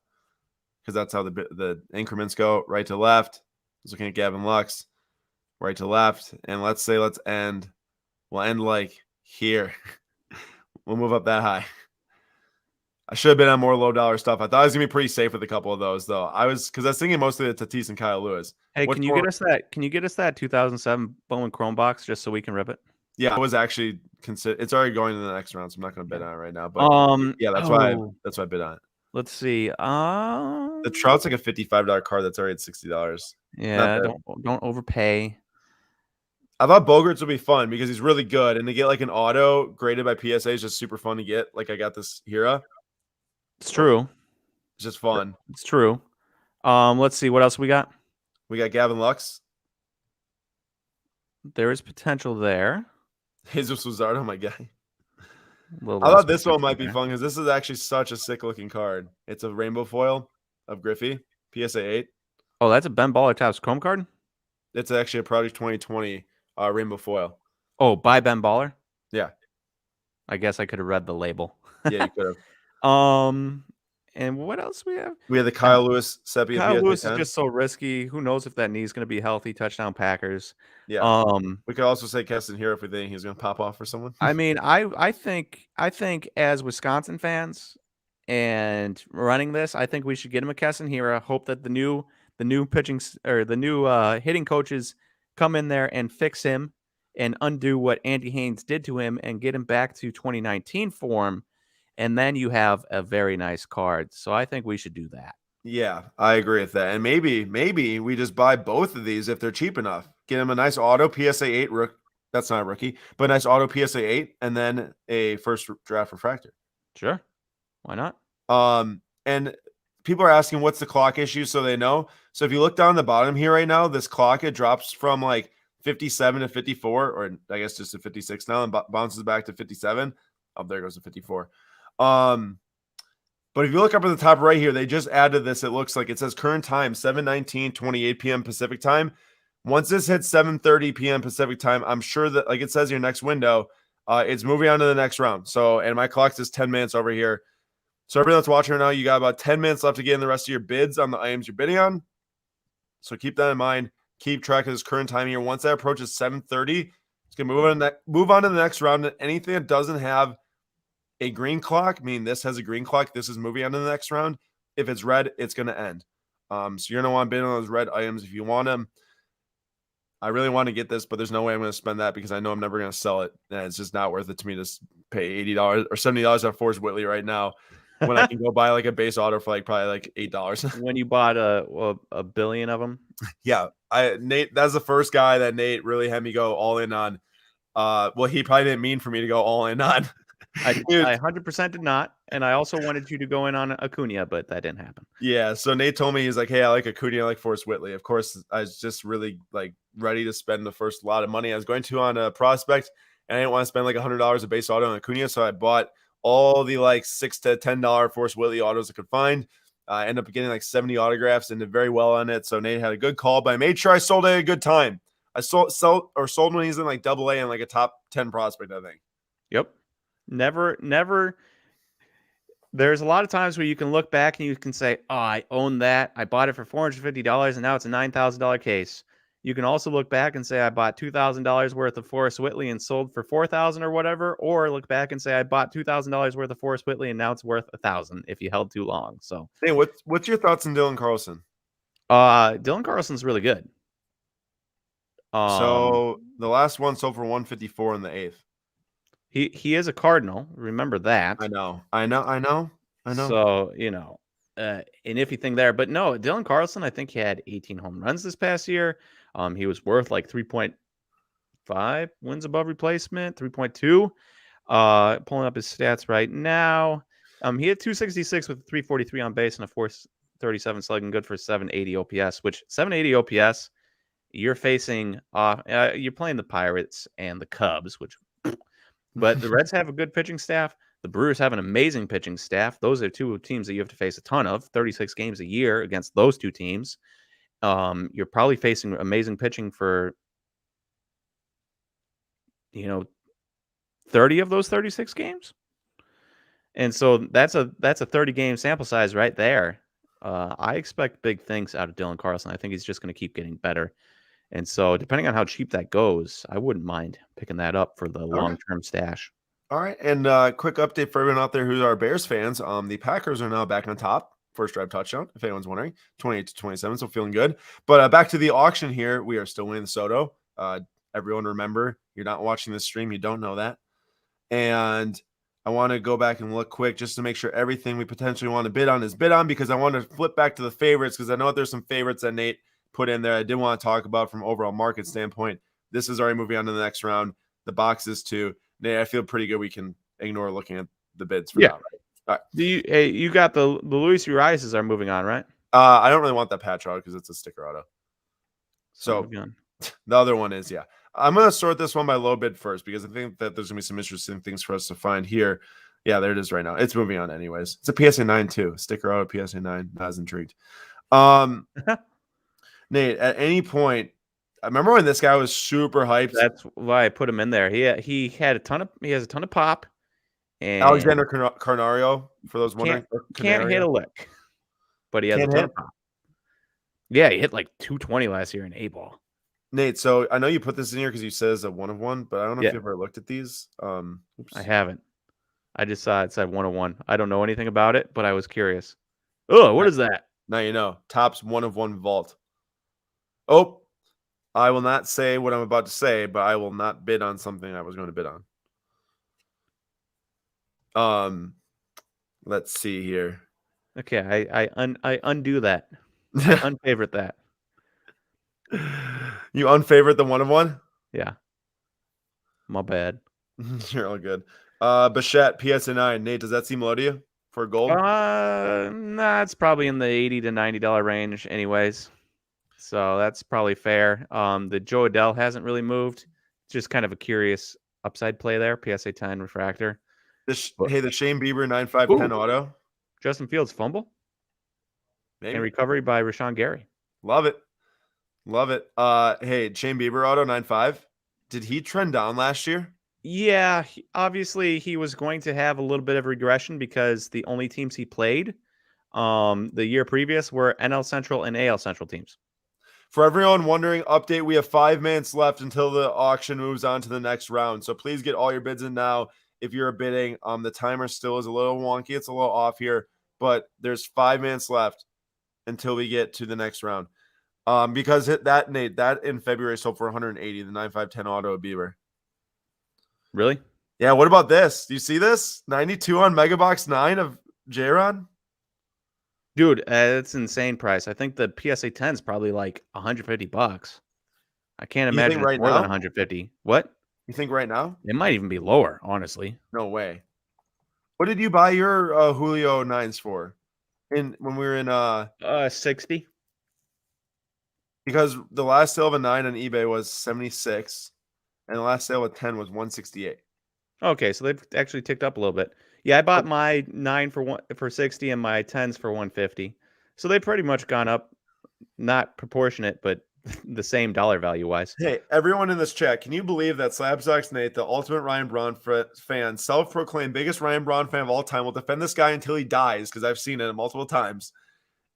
because that's how the increments go. Right to left. I was looking at Gavin Lux, right to left, and let's end. We'll end like here. We'll move up that high. I should have been on more low dollar stuff. I thought I was gonna be pretty safe with a couple of those, though. Because I was thinking mostly the Tatis and Kyle Lewis. Hey, can you get us that? Can you get us that 2007 Bowman Chrome box just so we can rip it? Yeah, I was actually it's already going to the next round, so I'm not going to bid on it right now. But yeah, that's why I bid on it. Let's see. The Trout's like a $55 card that's already at $60. Yeah, don't overpay. I thought Bogarts would be fun because he's really good, and to get like an auto graded by PSA is just super fun to get. Like I got this Hira. It's true. It's just fun. It's true. Let's see what else we got. We got Gavin Lux. There is potential there. Jesus Luzardo, my guy. A little I less thought this one potential might be there. fun because this is actually such a sick looking card. It's a rainbow foil of Griffey, PSA 8. Oh, that's a Ben Baller Topps Chrome card? It's actually a Project 2020 rainbow foil. Oh, by Ben Baller? Yeah. I guess I could have read the label. Yeah, you could have. And what else we have? We had the Kyle Lewis Sepia Kyle PSA Lewis is 10. just so risky. Who knows if that knee's going to be healthy? Touchdown Packers. Yeah. We could also say Keston here if we think he's going to pop off for someone. I mean, I think as Wisconsin fans and running this, I think we should get him a Keston Hira. Hope that the new pitching or the new hitting coaches come in there and fix him and undo what Andy Haynes did to him and get him back to 2019 form. And then you have a very nice card. So I think we should do that. Yeah, I agree with that. And maybe we just buy both of these if they're cheap enough. Get him a nice auto PSA 8 that's not a rookie, but a nice auto PSA 8 and then a first draft refractor. Sure. Why not? And people are asking what's the clock issue so they know. So if you look down the bottom here right now, this clock, it drops from like 57 to 54, or I guess just to 56 now, and bounces back to 57. Oh, there goes to 54. But if you look up at the top right here, they just added this. It looks like it says current time, 7:19, 28 p.m. Pacific time. Once this hits 7:30 p.m. Pacific time, I'm sure that, like it says your next window, it's moving on to the next round. So, and my clock says 10 minutes over here. So everyone that's watching right now, you got about 10 minutes left to get in the rest of your bids on the items you're bidding on. So keep that in mind. Keep track of this current time here. Once that approaches 7:30, it's going to move on to the next round. And anything that doesn't have a green clock, meaning this has a green clock, this is moving on to the next round. If it's red, it's going to end. So you're going to want to bid on those red items if you want them. I really want to get this, but there's no way I'm going to spend that because I know I'm never going to sell it. And it's just not worth it to me to pay $80 or $70 on Forrest Whitley right now when I can go buy like a base auto for like probably like $8. When you bought a billion of them? Yeah. Nate, that's the first guy that Nate really had me go all in on. Well, he probably didn't mean for me to go all in on. I 100% did not. And I also wanted you to go in on Acuna, but that didn't happen. Yeah. So Nate told me, he's like, hey, I like Acuna, I like Forrest Whitley. Of course, I was just really like ready to spend the first lot of money I was going to on a prospect. And I didn't want to spend like $100 a base auto on Acuna. So I bought all the like $6 to $10 Forrest Whitley autos I could find. I ended up getting like 70 autographs and did very well on it. So Nate had a good call, but I made sure I sold at a good time. I sold when he's in like AA and like a top 10 prospect, I think. Yep. Never. There's a lot of times where you can look back and you can say, oh, I own that. I bought it for $450 and now it's a $9,000 case. You can also look back and say I bought $2,000 worth of Forrest Whitley and sold for $4,000 or whatever, or look back and say I bought $2,000 worth of Forrest Whitley and now it's worth $1,000 if you held too long. So, hey, what's your thoughts on Dylan Carlson? Dylan Carlson's really good. So the last one sold for $154 in the 8th. He is a Cardinal. Remember that. I know. So, an iffy thing there. But no, Dylan Carlson, I think he had 18 home runs this past year. He was worth like 3.5 wins above replacement, 3.2. Pulling up his stats right now. He had 266 with 343 on base and a 437 slugging, good for 780 OPS, which 780 OPS, you're facing you're playing the Pirates and the Cubs, which but the Reds have a good pitching staff. The Brewers have an amazing pitching staff. Those are two teams that you have to face a ton of, 36 games a year against those two teams. You're probably facing amazing pitching for, 30 of those 36 games. And so that's a 30-game sample size right there. I expect big things out of Dylan Carlson. I think he's just going to keep getting better. And so depending on how cheap that goes, I wouldn't mind picking that up for the long-term stash. All right. And quick update for everyone out there who are Bears fans. The Packers are now back on top. First drive touchdown, if anyone's wondering. 28-27, so feeling good. But back to the auction here. We are still winning the Soto. Everyone remember, you're not watching this stream. You don't know that. And I want to go back and look quick just to make sure everything we potentially want to bid on is bid on, because I want to flip back to the favorites, because I know that there's some favorites that Nate put in there I did want to talk about from overall market standpoint. This is already moving on to the next round. The boxes too. Nate, I feel pretty good we can ignore looking at the bids for now, right? All right. You got the Luis Urias are moving on, right? I don't really want that patch auto because it's a sticker auto. So the other one is, yeah. I'm going to sort this one by low bid first because I think that there's going to be some interesting things for us to find here. Yeah, there it is right now. It's moving on anyways. It's a PSA 9 too. Sticker out of PSA 9. I was intrigued. Nate, at any point, I remember when this guy was super hyped. That's why I put him in there. He has a ton of pop. And Alexander Carnario, for those wondering. Can't hit a lick, but he has a ton of pop. Yeah, he hit like 220 last year in A-ball. Nate, so I know you put this in here because you said it's a 1 of 1, but I don't know if you ever looked at these. I haven't. I just saw it said 1 of 1. I don't know anything about it, but I was curious. Oh, what is that? Now you know. Topps 1 of 1 vault. Oh, I will not say what I'm about to say, but I will not bid on something I was going to bid on. Let's see here. Okay, I undo that. I unfavorite that. You unfavorite the 1 of 1? Yeah. My bad. You're all good. Bichette, PSA 9. Nate, does that seem low to you for gold? Nah, it's probably in the $80 to $90 range anyways. So that's probably fair. The Joe Adele hasn't really moved. Just kind of a curious upside play there. PSA 10 refractor. The Shane Bieber 9510 auto. Justin Fields fumble. Maybe. And recovery by Rashawn Gary. Love it. Love it. Hey, Shane Bieber auto 9.5. Did he trend down last year? Yeah, obviously he was going to have a little bit of regression because the only teams he played the year previous were NL Central and AL Central teams. For everyone wondering, update, we have 5 minutes left until the auction moves on to the next round. So please get all your bids in now if you're bidding. The timer still is a little wonky. It's a little off here, but there's 5 minutes left until we get to the next round. Because Nate, that in February sold for 180, the 9510 auto of Bieber. Really? Yeah, what about this? Do you see this? 92 on Megabox 9 of J-Ron? Dude, it's an insane price. I think the PSA 10 is probably like $150. I can't imagine it's more than 150. What? You think right now? It might even be lower, honestly. No way. What did you buy your Julio 9s for? When we were in 60. Because the last sale of a 9 on eBay was 76, and the last sale of 10 was 168. Okay, so they've actually ticked up a little bit. Yeah, I bought my 9 for 60 and my 10s for 150. So they've pretty much gone up, not proportionate, but the same dollar value wise. Hey, everyone in this chat, can you believe that Slabstocks Nate, the ultimate Ryan Braun fan, self-proclaimed biggest Ryan Braun fan of all time, will defend this guy until he dies, because I've seen it multiple times,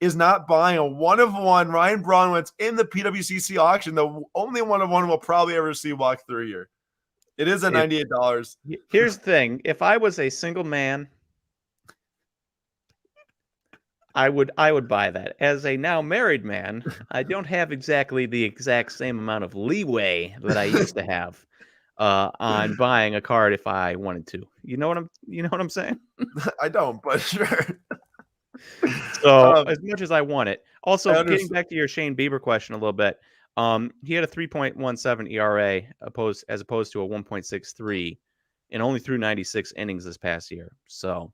is not buying a 1 of 1 Ryan Braun when it's in the PWCC auction, the only 1 of 1 we'll probably ever see walk through here. It is at $98. Here's the thing. If I was a single man, I would buy that. As a now married man, I don't have exactly the exact same amount of leeway that I used to have on buying a card if I wanted to. You know what I'm saying? I don't, but sure. So as much as I want it. Also, getting back to your Shane Bieber question a little bit. He had a 3.17 ERA as opposed to a 1.63 and only threw 96 innings this past year. So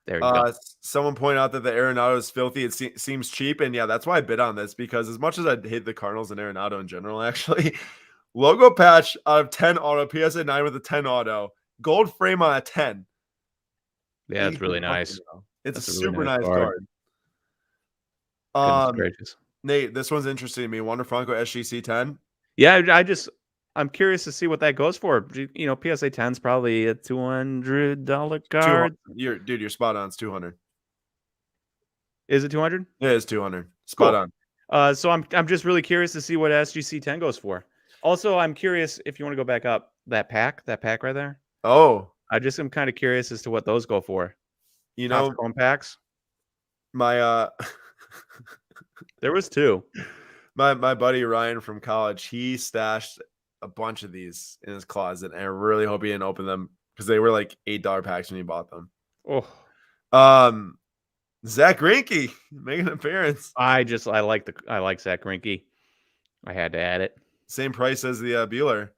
there you go. Someone pointed out that the Arenado is filthy. It seems cheap. And yeah, that's why I bid on this, because as much as I hate the Cardinals and Arenado in general, actually, logo patch out of 10 auto, PSA 9 with a 10 auto, gold frame on a 10. Yeah, it's really nice. It's a super nice card. Goodness gracious. Nate, this one's interesting to me. Wander Franco SGC 10. Yeah, I'm curious to see what that goes for. You know, PSA 10's probably a $200 card. You're spot on. It's 200. Is it 200? Yeah, it's 200. Spot on. So I'm just really curious to see what SGC 10 goes for. Also, I'm curious if you want to go back up that pack right there. Oh, I just am kind of curious as to what those go for. You know, Chrome packs. My there was 2. My buddy Ryan from college, he stashed a bunch of these in his closet, and I really hope he didn't open them because they were like $8 packs when he bought them. Oh, Zach Greinke making an appearance. I like Zach Greinke. I had to add it. Same price as the Bueller.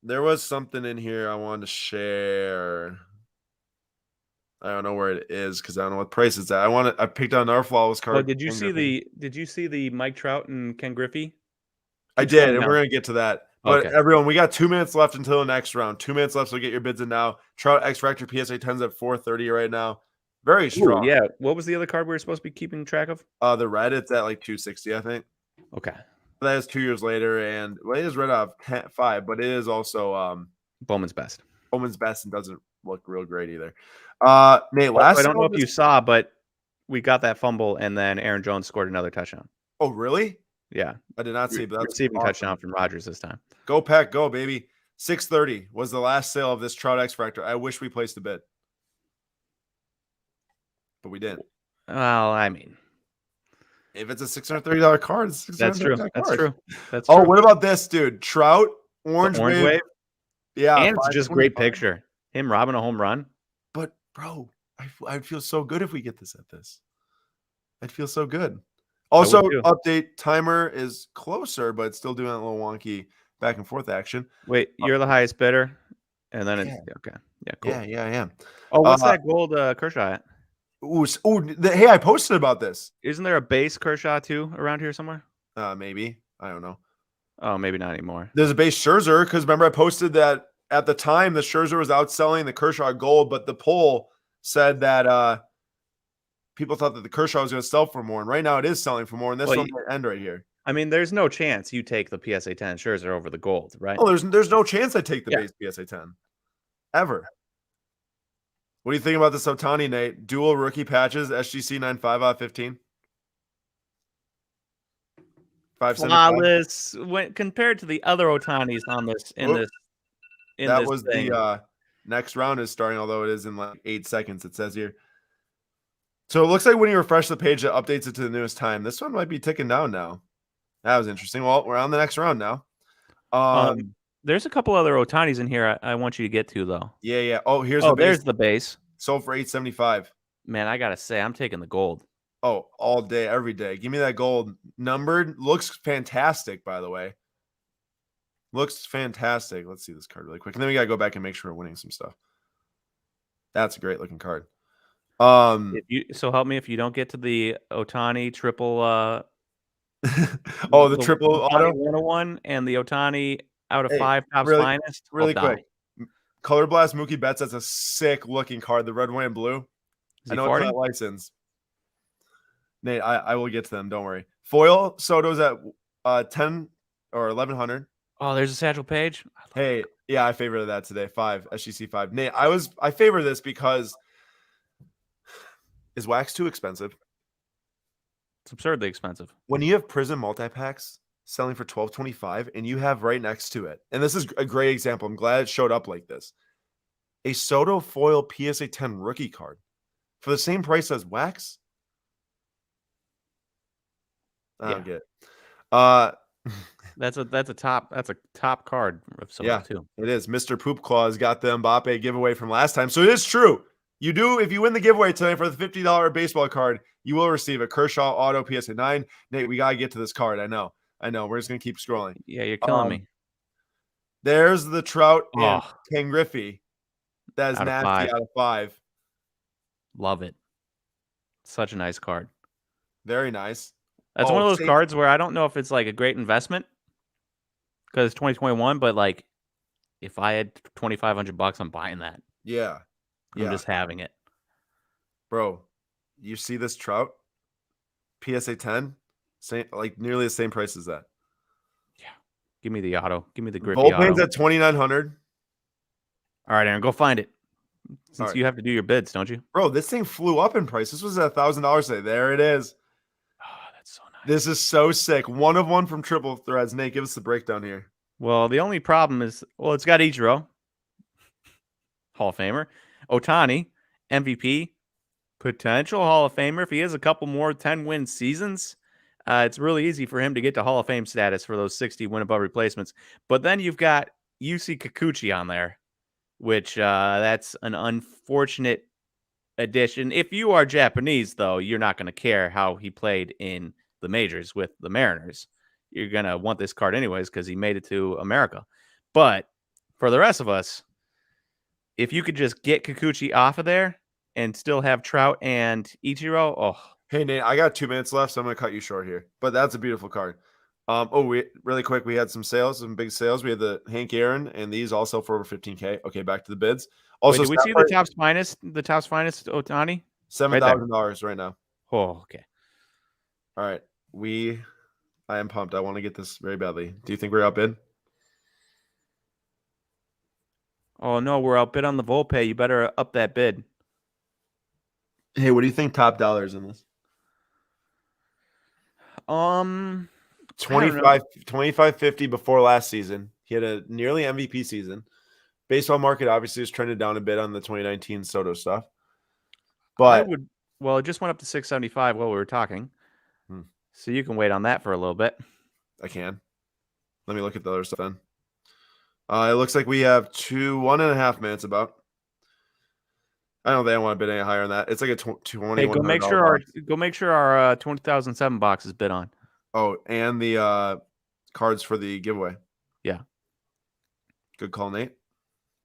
There was something in here I wanted to share. I don't know where it is because I don't know what price it's at. I picked out another flawless card. Oh, did you see the Mike Trout and Ken Griffey? I Keep did, scrolling and we're down. going to get to that. But Okay. everyone, we got 2 minutes left until the next round. 2 minutes left, so get your bids in now. Trout X Factor PSA 10s at 430 right now. Very Ooh, strong. yeah. What was the other card we were supposed to be keeping track of? The red, it's at like 260, I think. Okay. That is 2 years later, and well, it is red out of 5, but it is also Bowman's best. Bowman's best and doesn't look real great either. Nate, Also, last I don't know sale if you saw, but we got that fumble, and then Aaron Jones scored another touchdown. Oh, really? Yeah. I did not see, but that's Receiving awesome. touchdown from Rodgers this time. Go Pack, go, baby. 630 was the last sale of this Trout X Factor. I wish we placed a bid, but we didn't. Well, I mean, if it's a $630 card, it's that's true. $630 That's card. true. That's Oh, true. what about this, dude? Trout, Orange Wave. Yeah. And it's just great 525. picture. Him robbing a home run. But, bro, I'd feel so good if we get this at this. I'd feel so good. Also, update timer is closer, but it's still doing that little wonky back and forth action. Wait, you're the highest bidder, and then it's okay. Yeah, cool. Yeah, I am. Oh, what's that gold Kershaw at? Hey, I posted about this. Isn't there a base Kershaw too around here somewhere? Maybe. I don't know. Oh, maybe not anymore. There's a base Scherzer because remember I posted that at the time the Scherzer was outselling the Kershaw gold, but the poll said that people thought that the Kershaw was going to sell for more, and right now it is selling for more. And this one might end right here. I mean, there's no chance you take the PSA 10 Scherzer over the gold, right? Oh, there's no chance I take the base PSA 10 ever. What do you think about this Ohtani, Nate? Dual rookie patches, SGC 95 out of 15. Flawless when compared to the other Ohtanis on this that was thing. The next round is starting, although it is in like 8 seconds, it says here. So it looks like when you refresh the page, it updates it to the newest time. This one might be ticking down now. That was interesting. Well, we're on the next round now. There's a couple other Ohtanis in here I want you to get to, though. Yeah. Oh, there's the base. Sold for $875. Man, I got to say, I'm taking the gold. Oh, all day, every day. Give me that gold. Numbered. Looks fantastic, by the way. Looks fantastic. Let's see this card really quick. And then we got to go back and make sure we're winning some stuff. That's a great looking card. So help me if you don't get to the Ohtani triple. The triple auto 101 and the Ohtani out of 5 Topps Finest. Really quick. Color Blast Mookie Betts. That's a sick looking card. The red, white, and blue. I know it's not licensed. Nate, I will get to them. Don't worry. Foil Soto's at 10 or 1100. Oh, there's a Satchel Paige. Hey, yeah, I favored that today. 5 SGC 5. Nate, I favor this because is wax too expensive? It's absurdly expensive. When you have Prism multi-packs selling for $12.25 and you have right next to it, and this is a great example. I'm glad it showed up like this. A Soto foil PSA 10 rookie card for the same price as wax. I don't get it. That's a top card of Soto too. It is. Mr. Poop Claus got the Mbappe giveaway from last time. So it is true. You do, if you win the giveaway today for the $50 baseball card, you will receive a Kershaw Auto PSA 9. Nate, we got to get to this card. I know. We're just going to keep scrolling. Yeah, you're killing me. There's the Trout and Ken Griffey. That is nasty out of 5. Love it. Such a nice card. Very nice. That's one of those cards where I don't know if it's like a great investment because it's 2021, but like if I had $2,500, I'm buying that. Yeah. I'm just having it. Bro, you see this Trout? PSA 10? Like nearly the same price as that. Yeah. Give me the auto. Give me the Griffey Bullpen's at $2,900. All right, Aaron, go find it. Since you have to do your bids, don't you? Bro, this thing flew up in price. This was at $1,000 today. There it is. Oh, that's so nice. This is so sick. 1 of 1 from Triple Threads. Nate, give us the breakdown here. Well, the only problem is, it's got Ichiro, Hall of Famer, Ohtani, MVP, potential Hall of Famer. If he has a couple more 10-win seasons, it's really easy for him to get to Hall of Fame status for those 60 win above replacements. But then you've got Yusei Kikuchi on there, which that's an unfortunate addition. If you are Japanese, though, you're not going to care how he played in the majors with the Mariners. You're going to want this card anyways because he made it to America. But for the rest of us, if you could just get Kikuchi off of there and still have Trout and Ichiro, Hey, Nate, I got 2 minutes left, so I'm going to cut you short here. But that's a beautiful card. Really quick, we had some big sales. We had the Hank Aaron, and these also for over 15K. Okay, back to the bids. Wait, Also, did we see the top's finest? The top's finest Ohtani? $7,000 right now. Oh, okay. All right, I am pumped. I want to get this very badly. Do you think we're outbid? Oh no, we're outbid on the Volpe. You better up that bid. Hey, what do you think top dollars in this? I don't know. 2550 before last season. He had a nearly MVP season. Baseball market obviously is trended down a bit on the 2019 Soto stuff. But it just went up to 675 while we were talking. Hmm. So you can wait on that for a little bit. I can. Let me look at the other stuff then. It looks like we have 1.5 minutes about. I don't think I want to bid any higher than that. It's like a 20. Hey, go make sure our 20,007 box is bid on. Oh, and the cards for the giveaway. Yeah. Good call, Nate.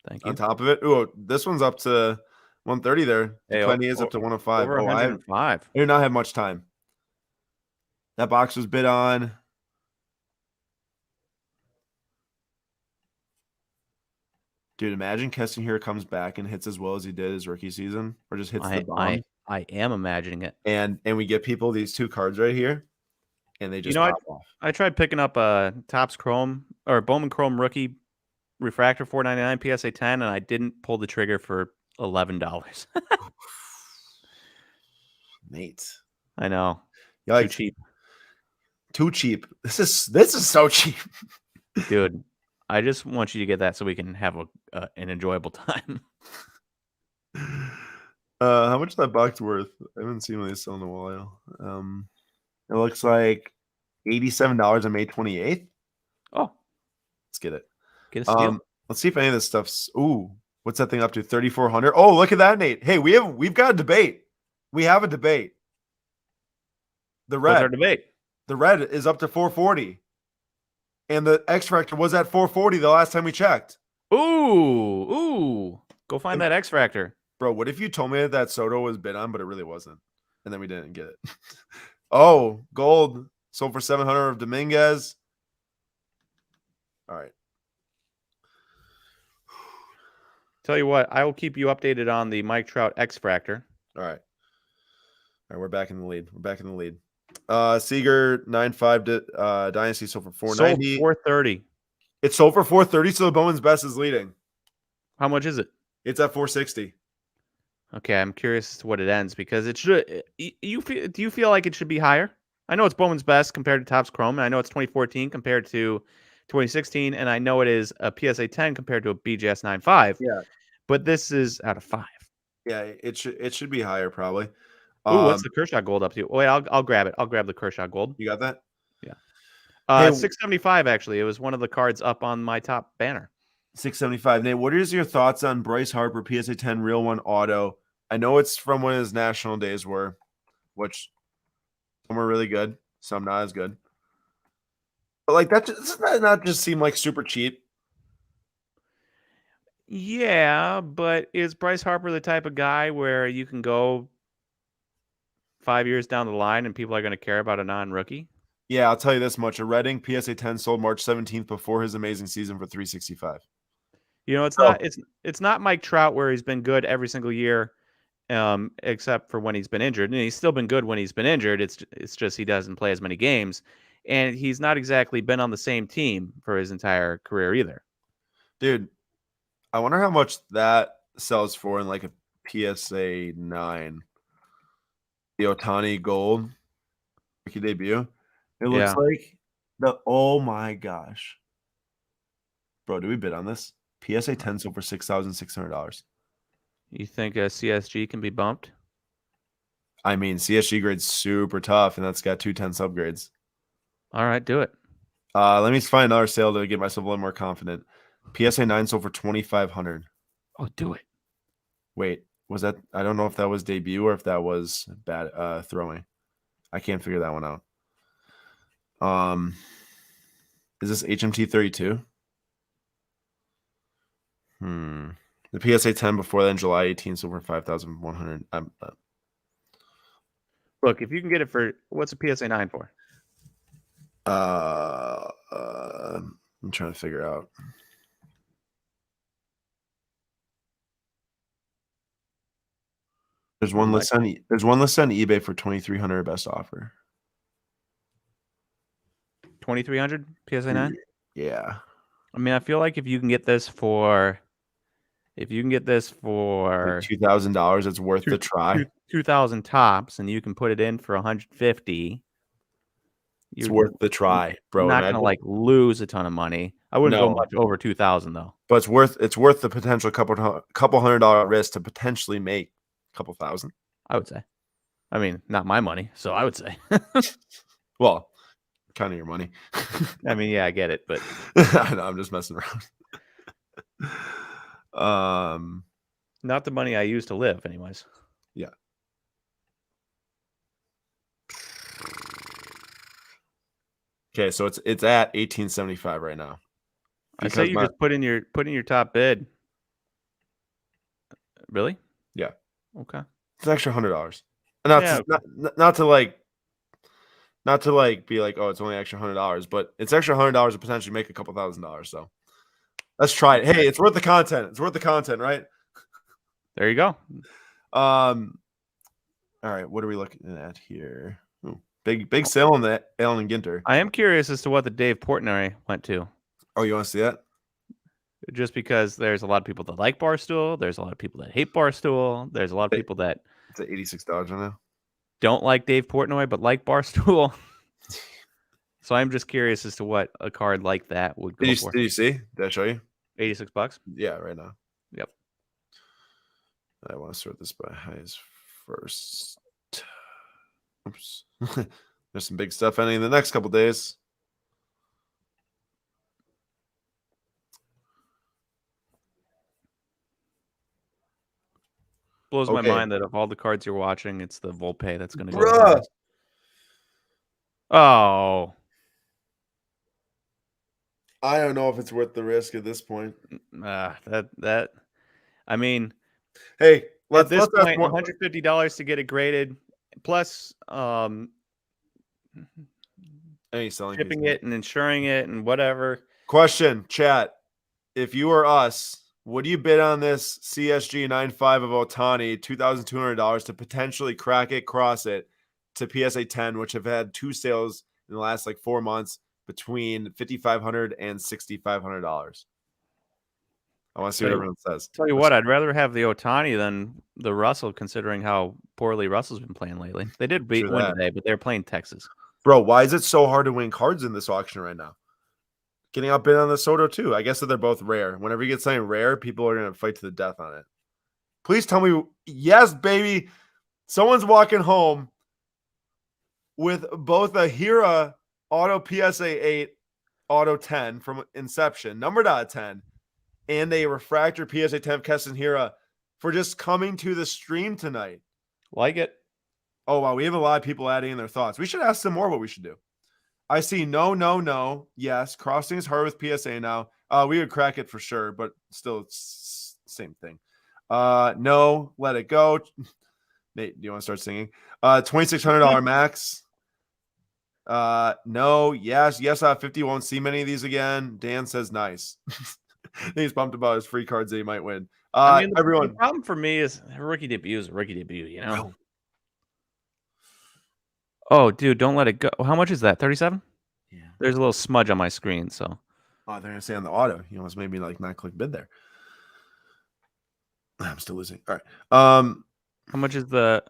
Thank you. On top of it, this one's up to 130 there. Hey, Plenty is up to 105. Over 105. I do not have much time. That box was bid on. Dude, imagine Keston here comes back and hits as well as he did his rookie season, or just hits the bomb. I am imagining it. And we get people these two cards right here, and they just pop off. I tried picking up a Topps Chrome or Bowman Chrome rookie refractor 499 PSA 10, and I didn't pull the trigger for $11. Nate, I know. Too cheap. Too cheap. This is so cheap, dude. I just want you to get that so we can have an enjoyable time. How much is that box worth? I haven't seen one of these sell in a while. It looks like $87 on May 28th. Oh, let's get it. Get a steal. Let's see if any of this stuff's. Ooh, what's that thing up to? 3,400. Oh, look at that, Nate. Hey, we've got a debate. We have a debate. What's our debate? The red is up to 440. And the X Factor was at 440 the last time we checked. Ooh. Go find that X Factor. Bro, what if you told me that Soto was bid on, but it really wasn't? And then we didn't get it. Oh, gold. Sold for 700 of Dominguez. All right. Tell you what, I will keep you updated on the Mike Trout X Factor. All right, we're back in the lead. Seager 9.5 Dynasty sold for 490. Sold 430. It's sold for 430, so the Bowman's Best is leading. How much is it? It's at 460. Okay, I'm curious as to what it ends because it should. Do you feel like it should be higher? I know it's Bowman's Best compared to Topps Chrome, and I know it's 2014 compared to 2016, and I know it is a PSA 10 compared to a BGS 9.5. Yeah, but this is out of 5. Yeah, it should be higher probably. Ooh, what's the Kershaw Gold up to? Wait, I'll grab it. I'll grab the Kershaw Gold. You got that? Yeah. 675 actually. It was one of the cards up on my top banner. 675. Nate, what is your thoughts on Bryce Harper PSA 10 Real One Auto? I know it's from when his national days were, which some were really good, some not as good. But like doesn't that not just seem like super cheap? Yeah, but is Bryce Harper the type of guy where you can go 5 years down the line and people are going to care about a non-rookie? Yeah, I'll tell you this much. A Redding PSA 10 sold March 17th before his amazing season for $365. You know, it's not Mike Trout where he's been good every single year, except for when he's been injured. And he's still been good when he's been injured. It's just he doesn't play as many games. And he's not exactly been on the same team for his entire career either. Dude, I wonder how much that sells for in like a PSA 9. The Ohtani Gold rookie debut. It looks like oh my gosh. Bro, do we bid on this? PSA 10 sold for $6,600. You think a CSG can be bumped? I mean, CSG grade's super tough, and that's got 210 subgrades. All right, do it. Let me find another sale to get myself a little more confident. PSA 9 sold for $2,500. Oh, do it. Wait, was that? I don't know if that was debut or if that was bad throwing. I can't figure that one out. Is this HMT 32? The PSA 10 before then, July 18th, sold for $5,100. Look, if you can get it for what's a PSA 9 for? I'm trying to figure out. There's one list on eBay for 2,300 best offer. 2,300 PSA 9. Yeah. I mean, I feel like if you can get this for $2,000, it's worth the try. 2,000 tops, and you can put it in for 150. It's worth the try, bro. Not gonna like lose a ton of money. I wouldn't go much over 2,000 though. But it's worth the potential couple $100 risk to potentially make a couple thousand. I would say. I mean, not my money, so I would say. Well, kind of your money. I mean, yeah, I get it, but I know, I'm just messing around. Not the money I use to live, anyways. Yeah. Okay, so it's at 1875 right now. I say you just put in your top bid. Really? Yeah. Okay. It's an extra $100. Not to like be like, oh, it's only extra $100, but it's extra $100 to potentially make a couple $1,000. So let's try it. Hey, it's worth the content. It's worth the content, right? There you go. All right, what are we looking at here? Ooh, big sale on the Allen and Ginter. I am curious as to what the Dave Portnoy went to. Oh, you want to see that? Just because there's a lot of people that like Barstool, there's a lot of people that hate Barstool, there's a lot of people that it's at $86 right now. Don't like Dave Portnoy but like Barstool. So I'm just curious as to what a card like that would go for. Did you see? Did I show you? $86? Yeah, right now. Yep. I want to sort this by highest first. Oops. There's some big stuff ending in the next couple days. Blows my mind that of all the cards you're watching, it's the Volpe that's going to go. Bruh. Oh. I don't know if it's worth the risk at this point. I mean, hey, at this point, $150 to get it graded, plus shipping it and insuring it and whatever. Question, chat. If you were us, would you bid on this CSG 9.5 of Ohtani, $2,200 to potentially crack it, cross it to PSA 10, which have had 2 sales in the last 4 months between $5,500 and $6,500? I want to see what everyone says. Tell you what, I'd rather have the Ohtani than the Russell, considering how poorly Russell's been playing lately. They did win today, but they're playing Texas. Bro, why is it so hard to win cards in this auction right now? Getting outbid on the Soto too. I guess that they're both rare. Whenever you get something rare, people are going to fight to the death on it. Please tell me, yes, baby. Someone's walking home with both a Hira Auto PSA 8, Auto 10 from Inception, numbered out of 10, and a refractor PSA 10 Keston Hira for just coming to the stream tonight. Like it. Oh, wow. We have a lot of people adding in their thoughts. We should ask them more what we should do. I see no. Yes. Crossing is hard with PSA now. We would crack it for sure, but still it's same thing. No, let it go. Nate, do you want to start singing? $2,600 max. No, yes. 50 won't see many of these again. Dan says nice. He's pumped about his free cards that he might win. Everyone. The problem for me is a rookie debut is a rookie debut, you know? No. Oh, dude, don't let it go. How much is that? 37? Yeah. There's a little smudge on my screen, so. Oh, they're going to say on the auto. You almost made me not click bid there. I'm still losing. All right. How much is the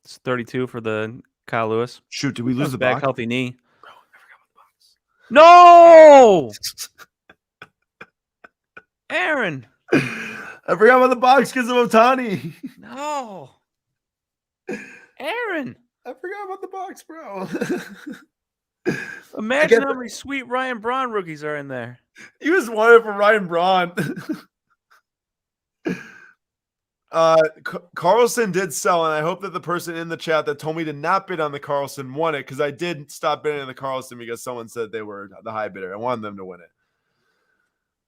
32 for the Kyle Lewis? Shoot, did we lose the back box? Healthy knee. Bro, I forgot about the box. No! Aaron. I forgot about the box because of Ohtani. No. Aaron. I forgot about the box, bro. Imagine how many sweet Ryan Braun rookies are in there. You just wanted for Ryan Braun. Carlson did sell, and I hope that the person in the chat that told me to not bid on the Carlson won it, because I did stop bidding on the Carlson because someone said they were the high bidder. I wanted them to win it.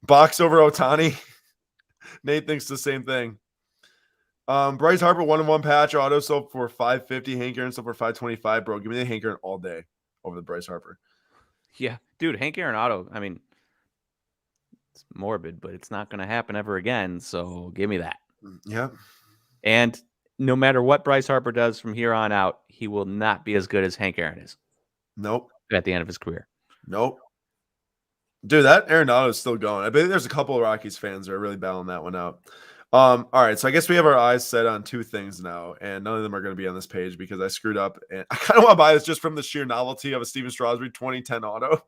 Box over Ohtani. Nate thinks the same thing. Bryce Harper 1-1 patch auto sold for $550. Hank Aaron sold for $525. Bro, give me the Hank Aaron all day. over the Bryce Harper. Yeah, dude, Hank Arenado. I mean, it's morbid, but it's not going to happen ever again. So give me that. Yeah. And no matter what Bryce Harper does from here on out, he will not be as good as Hank Aaron is. Nope. At the end of his career. Nope. Dude, that Arenado is still going. I bet there's a couple of Rockies fans that are really battling that one out. All right, so I guess we have our eyes set on two things now, and none of them are going to be on this page because I screwed up. And I kind of want to buy this just from the sheer novelty of a Steven Strasburg 2010 auto.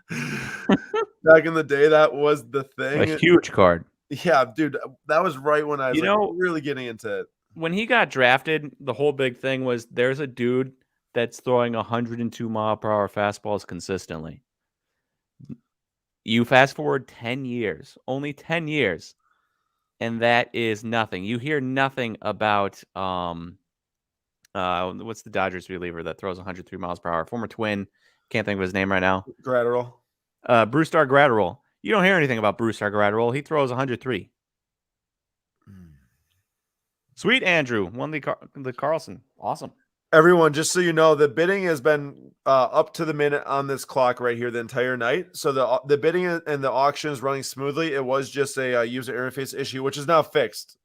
Back in the day, that was the thing. A huge card. Yeah, dude, that was right when I was really getting into it. When he got drafted, the whole big thing was there's a dude that's throwing 102-mile-per-hour fastballs consistently. You fast forward 10 years, only 10 years, and that is nothing. You hear nothing about what's the Dodgers reliever that throws 103 miles per hour? Former Twin, can't think of his name right now. Gratterall. Brewstar Gratterall. You don't hear anything about Brewstar Gratterall. He throws 103. Sweet Andrew won the Carlson. Awesome. Everyone, just so you know, the bidding has been up to the minute on this clock right here the entire night. So the bidding and the auction is running smoothly. It was just a user interface issue, which is now fixed.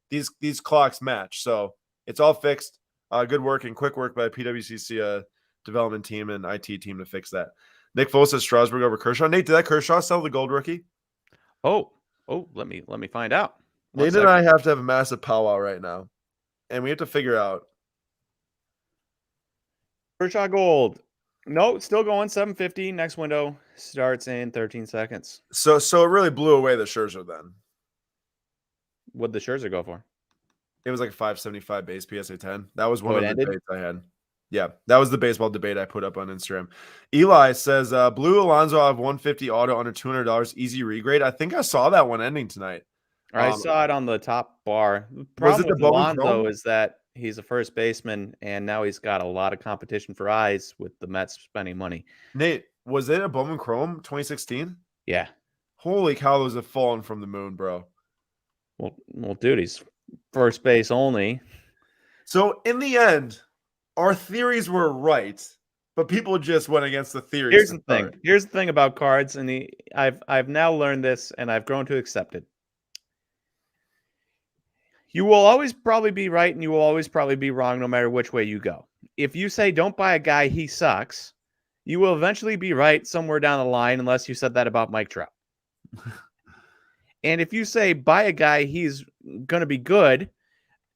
These clocks match, so it's all fixed. Good work and quick work by PWCC development team and IT team to fix that. Nick Foles says Strasburg over Kershaw. Nate, did that Kershaw sell the gold rookie? Oh, let me find out. Nate and I have to have a massive powwow right now, and we have to figure out. Kershaw Gold. No, still going 750. Next window starts in 13 seconds. So it really blew away the Scherzer then. What'd the Scherzer go for? It was like a 575 base PSA 10. That was one of the debates I had. Yeah, that was the baseball debate I put up on Instagram. Eli says, Blue Alonso have 150 auto under $200, easy regrade. I think I saw that one ending tonight. I saw it on the top bar. The was problem it the with Bowman Alonso Chrome? is that he's a first baseman, and now he's got a lot of competition for eyes with the Mets spending money. Nate, was it a Bowman Chrome 2016? Yeah. Holy cow, those have fallen from the moon, bro. Well, dude, he's first base only. So in the end, our theories were right, but people just went against the theories. Here's the thing. Here's the thing about cards, and I've now learned this, and I've grown to accept it. You will always probably be right, and you will always probably be wrong, no matter which way you go. If you say don't buy a guy, he sucks, you will eventually be right somewhere down the line, unless you said that about Mike Trout. And if you say buy a guy, he's going to be good,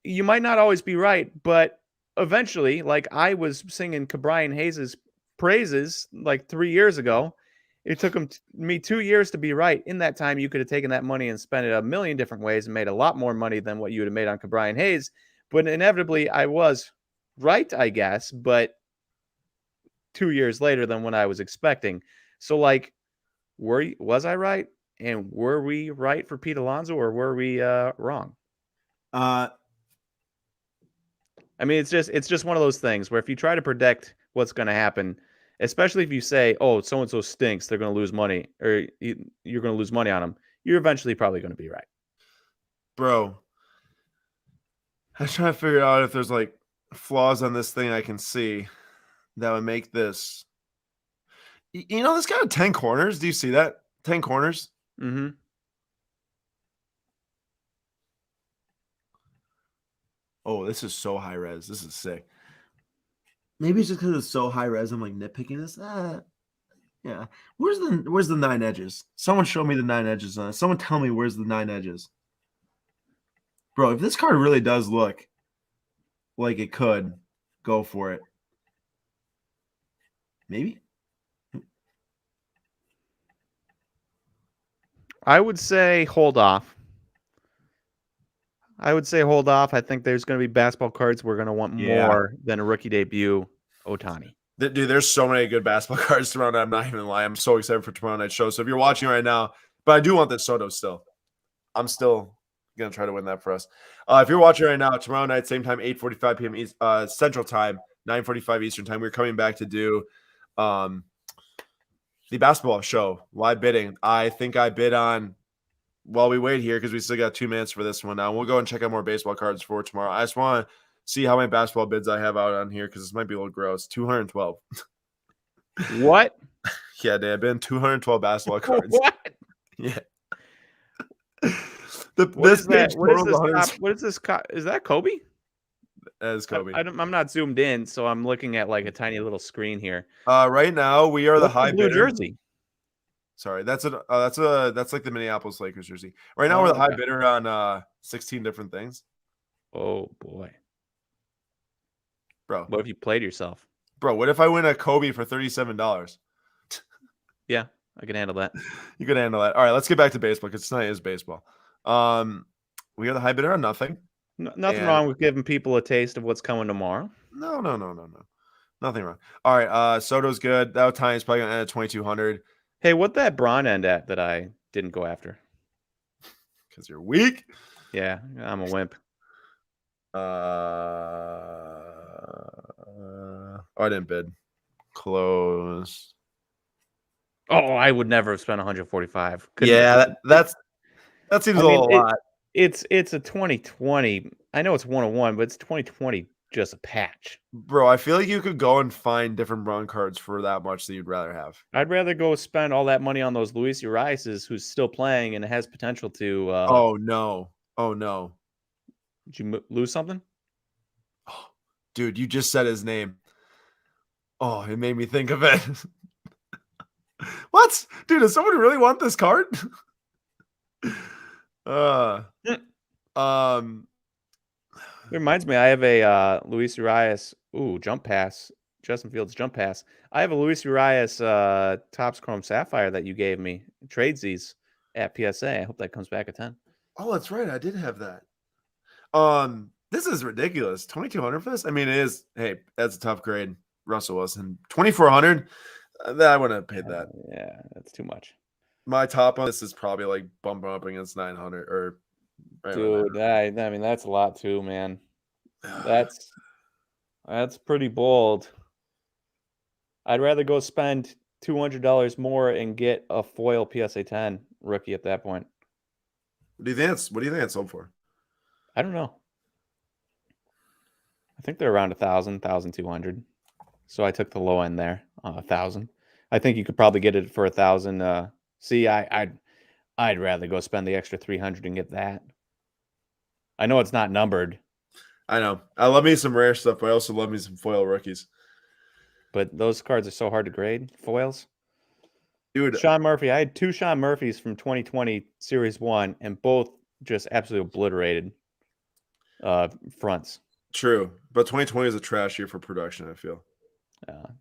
you might not always be right, but eventually, like I was singing Cabrian Hayes' praises like 3 years ago, it took me 2 years to be right. In that time, you could have taken that money and spent it a million different ways and made a lot more money than what you would have made on Cabrian Hayes. But inevitably, I was right, I guess, but 2 years later than what I was expecting. So, like, was I right? And were we right for Pete Alonso, or were we wrong? I mean, it's just one of those things where if you try to predict what's going to happen, especially if you say, "Oh, so and so stinks, they're going to lose money," or you're going to lose money on them, you're eventually probably going to be right. Bro, I was trying to figure out if there's like flaws on this thing I can see that would make this. You know, this got 10 corners. Do you see that? 10 corners. Mm-hmm. Oh, this is so high res. This is sick. Maybe it's just because it's so high res. I'm like nitpicking this. Yeah. Where's the 9 edges? Someone show me the 9 edges on it. Someone tell me where's the 9 edges. Bro, if this card really does look like it could, go for it. Maybe. I would say hold off. I think there's going to be basketball cards we're going to want more than a rookie debut Ohtani. Dude, there's so many good basketball cards tomorrow night. I'm not even lying. I'm so excited for tomorrow night's show. So if you're watching right now, but I do want this Soto still. I'm still going to try to win that for us. If you're watching right now, tomorrow night, same time, 8:45 p.m. Central Time, 9:45 Eastern Time, we're coming back to do the basketball show, live bidding. I think I bid on while we wait here because we still got 2 minutes for this one now. We'll go and check out more baseball cards for tomorrow. I just want to see how many basketball bids I have out on here because this might be a little gross. 212. What? Yeah, they have been 212 basketball cards. What? Yeah. What This is that? page What is totals this 100 top? What is this? Is that Kobe? as Kobe. I'm not zoomed in, so I'm looking at like a tiny little screen here. Right now we are the What's the high blue bidder. jersey? Sorry, that's like the Minneapolis Lakers jersey. Right now we're the Oh, high okay. bidder on 16 different things, Oh boy. bro. What if you played yourself? Bro, what if I win a Kobe for $37? Yeah, I can handle that. You could handle that. All right, let's get back to baseball because tonight is baseball. We are the high bidder on nothing. Nothing And wrong with giving people a taste of what's coming tomorrow. no. Nothing wrong. All right, Soto's good. That Ohtani's probably gonna end at 2,200 Hey, what that Braun end at that I didn't go after? because you're weak. Yeah, I'm a wimp. I didn't bid. Close. Oh, I would never have spent 145. Yeah, that seems I a mean, lot. it's a 2020. I know it's 101, but it's 2020 just a patch. Bro, I feel like you could go and find different Braun cards for that much that you'd rather have. I'd rather go spend all that money on those Luis Uriases who's still playing and has potential to. Oh no. Oh no. Did you lose something? Oh, dude, you just said his name. Oh, it made me think of it. What? Dude, does someone really want this card? uh um It reminds me, I have a Luis Urias. Ooh, jump pass. Justin Fields jump pass. I have a Luis Urias Topps Chrome Sapphire that you gave me. Trades these at PSA. I hope that comes back at 10. Oh, that's right. I did have that. This is ridiculous. 2,200 for this? I mean, it is. Hey, that's a tough grade. Russell Wilson. 2,400? I wouldn't have paid that. Yeah, that's too much. My top on this is probably like bumping up against 900 or right around Dude, I mean that's a lot too, man. that. That's pretty bold. I'd rather go spend $200 more and get a foil PSA 10 rookie at that point. What do you think it's sold for? I don't know. I think they're around 1,000, 1,200. So I took the low end there, 1,000. I think you could probably get it for 1,000. See, I'd rather go spend the extra 300 and get that. I know it's not numbered, I know. I love me some rare stuff, but I also love me some foil rookies. but those cards are so hard to grade. Foils. Dude, Sean Murphy. I had 2 Sean Murphys from 2020 Series 1, and both just absolutely obliterated fronts. true. But 2020 is a trash year for production, I feel.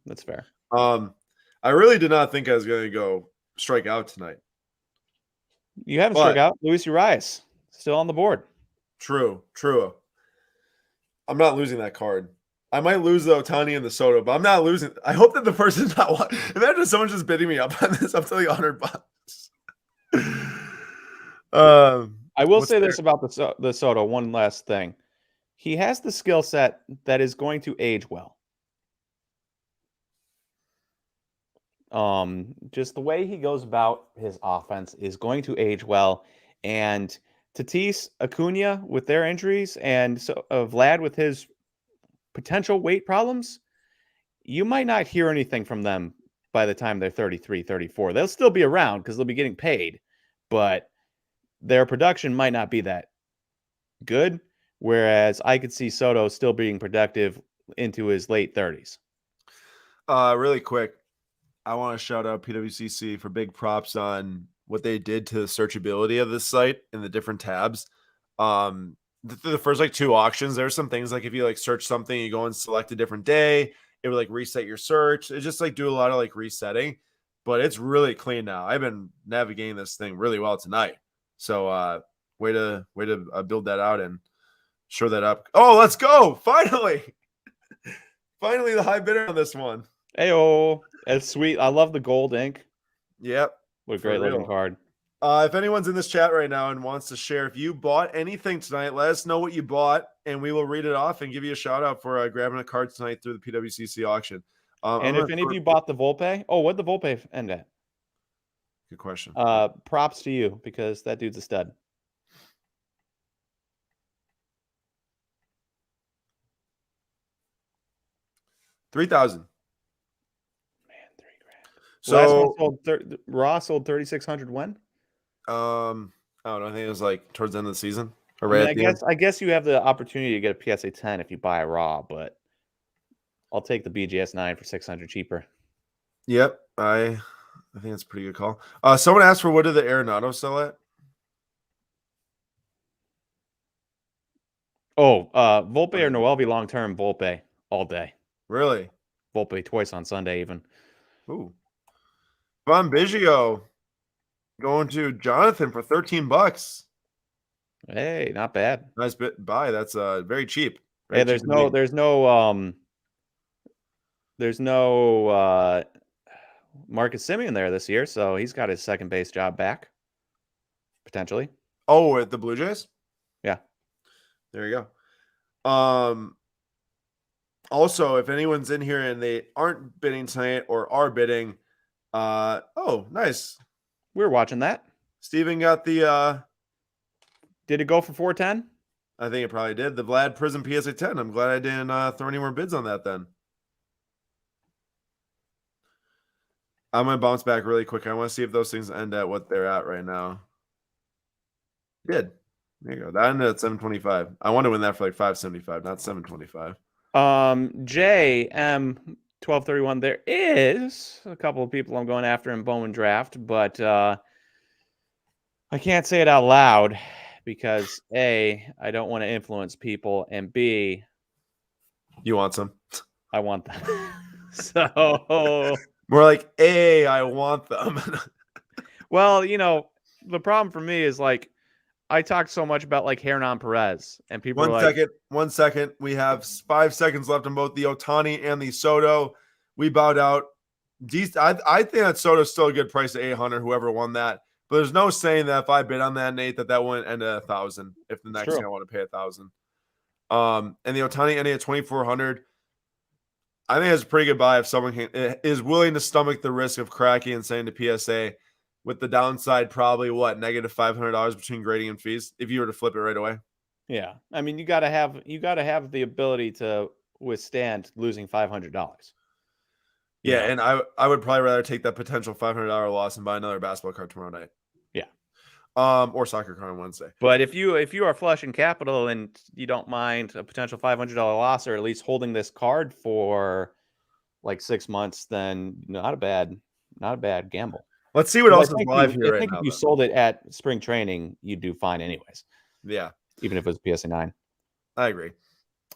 That's fair. I really did not think I was going to go strike out tonight. You haven't But struck out. Luis Urias still on the board. True. I'm not losing that card. I might lose the Ohtani and the Soto, but I'm not losing. I hope that the person's not. Imagine someone just bidding me up on this. I'm telling you, $100. I will What's say there? this about the Soto. One last thing. He has the skill set that is going to age well. Just the way he goes about his offense is going to age well. And Tatis, Acuna with their injuries, and so Vlad with his potential weight problems, you might not hear anything from them by the time they're 33, 34. They'll still be around because they'll be getting paid, but their production might not be that good. Whereas I could see Soto still being productive into his late 30s. Really quick, I want to shout out PWCC for big props on what they did to the searchability of this site in the different tabs. The first like 2 auctions, there's some things like if you like search something, you go and select a different day, it would like reset your search. It just like do a lot of like resetting, but it's really clean now. I've been navigating this thing really well tonight. So way to build that out and show that up. Oh, let's go! Finally, finally the high bidder on this one. Ayo, it's sweet. I love the gold ink. Yep, What a for great looking real. card. If anyone's in this chat right now and wants to share, if you bought anything tonight, let us know what you bought, and we will read it off and give you a shout out for grabbing a card tonight through the PWCC auction. And if any of you bought the Volpe, what'd the Volpe end at? Good question. Props to you because that dude's a stud. $3,000. Man, 3,000. Last one So, sold Raw sold 3,600 when? I don't know. I think it was like towards the end of the season or I right mean, at the end. I guess you have the opportunity to get a PSA 10 if you buy a Raw, but I'll take the BGS 9 for 600 cheaper. Yep, I think that's a pretty good call. Someone asked for what did the Arenado sell at? Oh, Volpe or Noelvi long term? Volpe all day. Really? Volpe twice on Sunday even. Ooh. Von Biggio going to Jonathan for $13. Hey, not bad. Nice bit buy. That's very cheap. Very Hey, cheap there's no Marcus Semien there this year, so he's got his second base job back potentially. Oh, at the Blue Jays? Yeah. There you go. Also, if anyone's in here and they aren't bidding tonight or are bidding, oh, nice. We were watching that. Steven got the Did it go for 410? I think it probably did. The Vlad Prism PSA 10. I'm glad I didn't throw any more bids on that then. I'm going to bounce back really quick. I want to see if those things end at what they're at right now. Did. There you go. That ended at 725. I want to win that for like 575, not 725. JM 1231. There is a couple of people I'm going after in Bowman Draft, but I can't say it out loud because A, I don't want to influence people, and B, You want some? I want them. So More like, hey, I want them. well, the problem for me is like I talked so much about like Hernan Perez, and people are like, 1 second. We have 5 seconds left on both the Ohtani and the Soto. We bowed out. I think that Soto's still a good price at 800. Whoever won that, but there's no saying that if I bid on that, Nate, that wouldn't end at 1,000. If the next thing I want to pay 1,000. And the Ohtani ending at 2,400. I think it's a pretty good buy if someone is willing to stomach the risk of cracking and saying to PSA, with the downside probably negative $500 between grading and fees if you were to flip it right away. Yeah, I mean you got to have the ability to withstand losing $500. Yeah, and I would probably rather take that potential $500 loss and buy another basketball card tomorrow night. Yeah. Or soccer card on Wednesday. But if you are flush in capital and you don't mind a potential $500 loss, or at least holding this card for like 6 months, then not a bad gamble. Let's see what else is live here right now. I think if you sold it at spring training, you'd do fine anyways. Yeah. Even if it was PSA 9. I agree.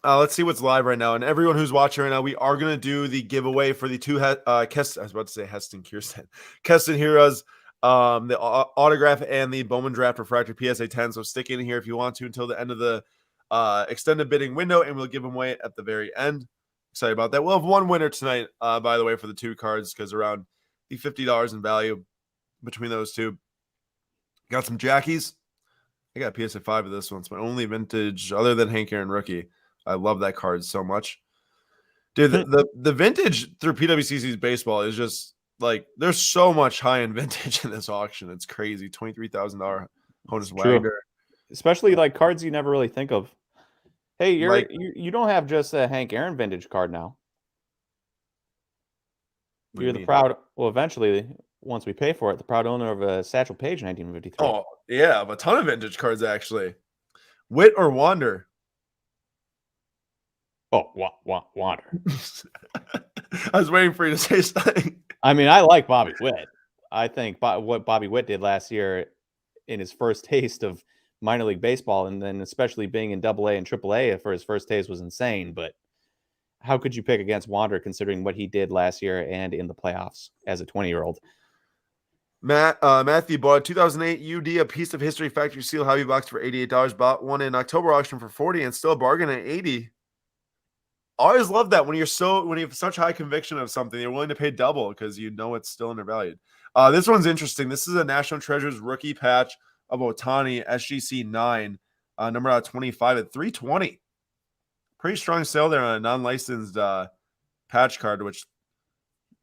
Let's see what's live right now. And everyone who's watching right now, we are going to do the giveaway for the two I was about to say Heston Kiersten. Keston Heroes, the autograph and the Bowman Draft Refractor PSA 10. So stick in here if you want to until the end of the extended bidding window, and we'll give them away at the very end. Excited about that. We'll have one winner tonight, by the way, for the two cards, because around the $50 in value between those two. Got some Jackies. I got PSA 5 of this one. It's my only vintage other than Hank Aaron rookie. I love that card so much. Dude, the vintage through PWCC's baseball is just like there's so much high-end vintage in this auction. It's crazy. $23,000 Honus Wagner. Especially like cards you never really think of. Hey, you don't have just a Hank Aaron vintage card now. You're the proud, well, eventually, once we pay for it, the proud owner of a Satchel Paige 1953. Oh, yeah, of a ton of vintage cards, actually. Witt or Wander? Oh, Wander. I was waiting for you to say something. I mean, I like Bobby Witt. I think what Bobby Witt did last year in his first taste of minor league baseball, and then especially being in AA and AAA for his first taste, was insane. But how could you pick against Wander considering what he did last year and in the playoffs as a 20-year-old? Matthew bought a 2008 UD, a piece of history factory seal hobby box for $88. Bought one in October auction for $40 and still a bargain at $80. Always love that when you have such high conviction of something, you're willing to pay double because you know it's still undervalued. This one's interesting. This is a National Treasures rookie patch of Ohtani SGC 9, number out of 25 at $320. Pretty strong sale there on a non-licensed patch card, which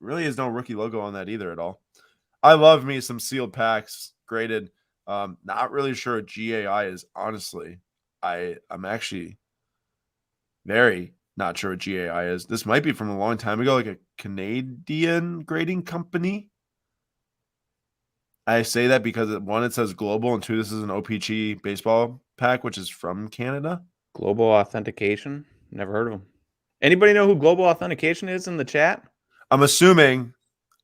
really is no rookie logo on that either at all. I love me some sealed packs, graded. Not really sure what GAI is, honestly. I'm actually very not sure what GAI is. This might be from a long time ago, like a Canadian grading company. I say that because one, it says global, and two, this is an OPG baseball pack, which is from Canada. Global Authentication. Never heard of them. Anybody know who Global Authentication is in the chat? I'm assuming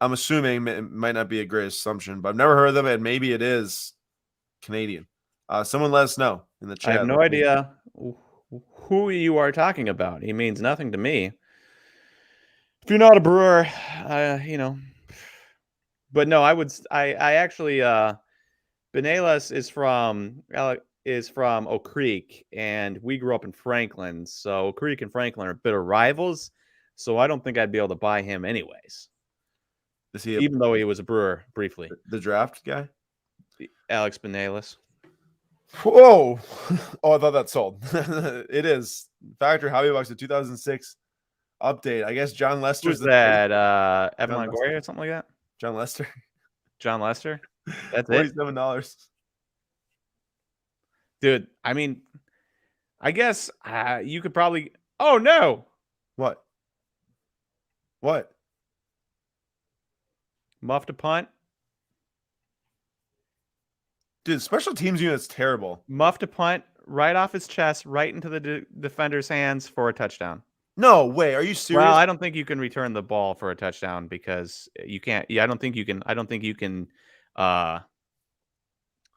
it might not be a great assumption, but I've never heard of them, and maybe it is Canadian. Someone let us know in the chat. I have no idea who you are talking about. He means nothing to me. If you're not a brewer, you know. But no, I actually Benelas is from Oak Creek, and we grew up in Franklin. So Oak Creek and Franklin are bitter rivals. So I don't think I'd be able to buy him anyways. Is he even though he was a brewer briefly? The draft guy? Alex Benelas. Whoa! Oh, I thought that sold. It is Factory Hobby Box, the 2006 update. I guess John Lester's Who's that? Evan Longoria or something like that? John Lester. John Lester. That's it. $47. Dude, I mean, I guess you could probably. Oh no! What? What? Muff to punt. Dude, special teams unit's terrible. Muff to punt right off his chest, right into the defender's hands for a touchdown. No way. Are you serious? Well, I don't think you can return the ball for a touchdown because you can't. Yeah, I don't think you can. I don't think you can. I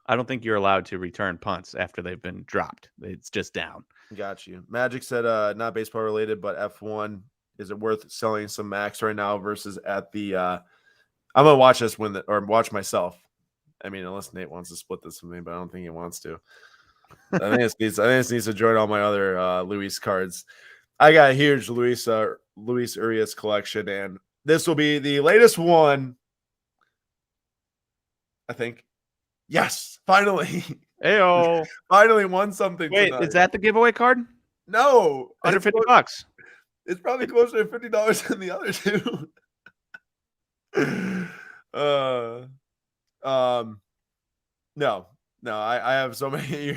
don't think you're allowed to return punts after they've been dropped. It's just down. Got you. Magic said not baseball related, but F1. Is it worth selling some max right now versus at the I'm gonna watch this or watch myself. I mean, unless Nate wants to split this with me, but I don't think he wants to. I think this needs to join all my other Luis cards. I got a huge Luis Urias collection, and this will be the latest one. I think. Yes, finally. Ayo. Finally won something. Wait, tonight. Is that the giveaway card? No. Under $50. It's probably closer to $50 than the other two. No, I have so many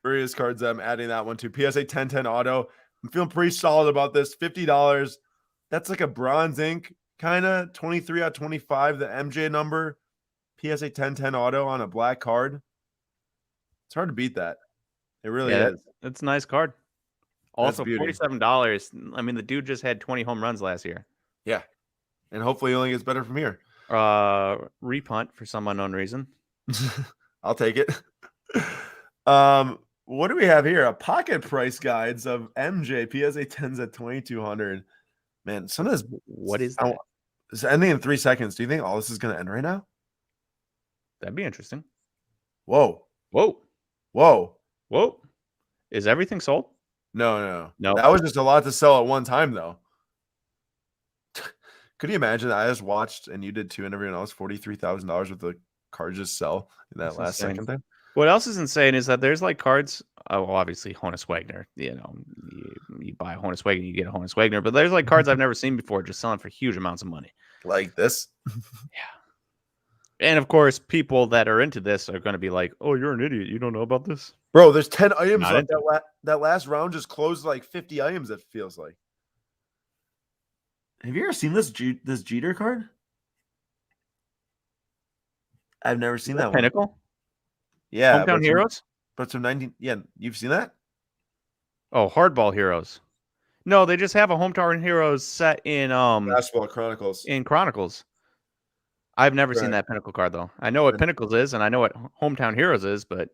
Urias cards that I'm adding that one to. PSA 1010 auto. I'm feeling pretty solid about this. $50. That's like a bronze ink, kind of 23 out of 25, the MJ number. PSA 1010 auto on a black card. It's hard to beat that. It really is. That's a nice card. Also, $47. I mean, the dude just had 20 home runs last year. Yeah. And hopefully he only gets better from here. Repunt for some unknown reason. I'll take it. What do we have here? A pocket price guides of MJ PSA 10s at 2,200. Man, some of this. What is that? It's ending in 3 seconds. Do you think all this is going to end right now? That'd be interesting. Whoa. Is everything sold? No. That was just a lot to sell at one time, though. Could you imagine that I just watched and you did too, and everyone else $43,000 with the cards just sell in that last second thing? What else is insane is that there's like cards. Oh, well, obviously Honus Wagner. You know, you buy a Honus Wagner, you get a Honus Wagner. But there's like cards I've never seen before, just selling for huge amounts of money. Like this. Yeah. And of course, people that are into this are going to be like, "Oh, you're an idiot. You don't know about this, bro." There's 10 items left. That last round just closed like 50 items. It feels like. Have you ever seen this Jeter card? I've never seen that Pinnacle? one. Yeah, Hometown Heroes. But some 19. Yeah, you've seen that? Oh, Hardball Heroes. No, they just have a Hometown Heroes set in Basketball Chronicles. In Chronicles. I've never seen that Pinnacle card though. I know what Pinnacles is, and I know what Hometown Heroes is, but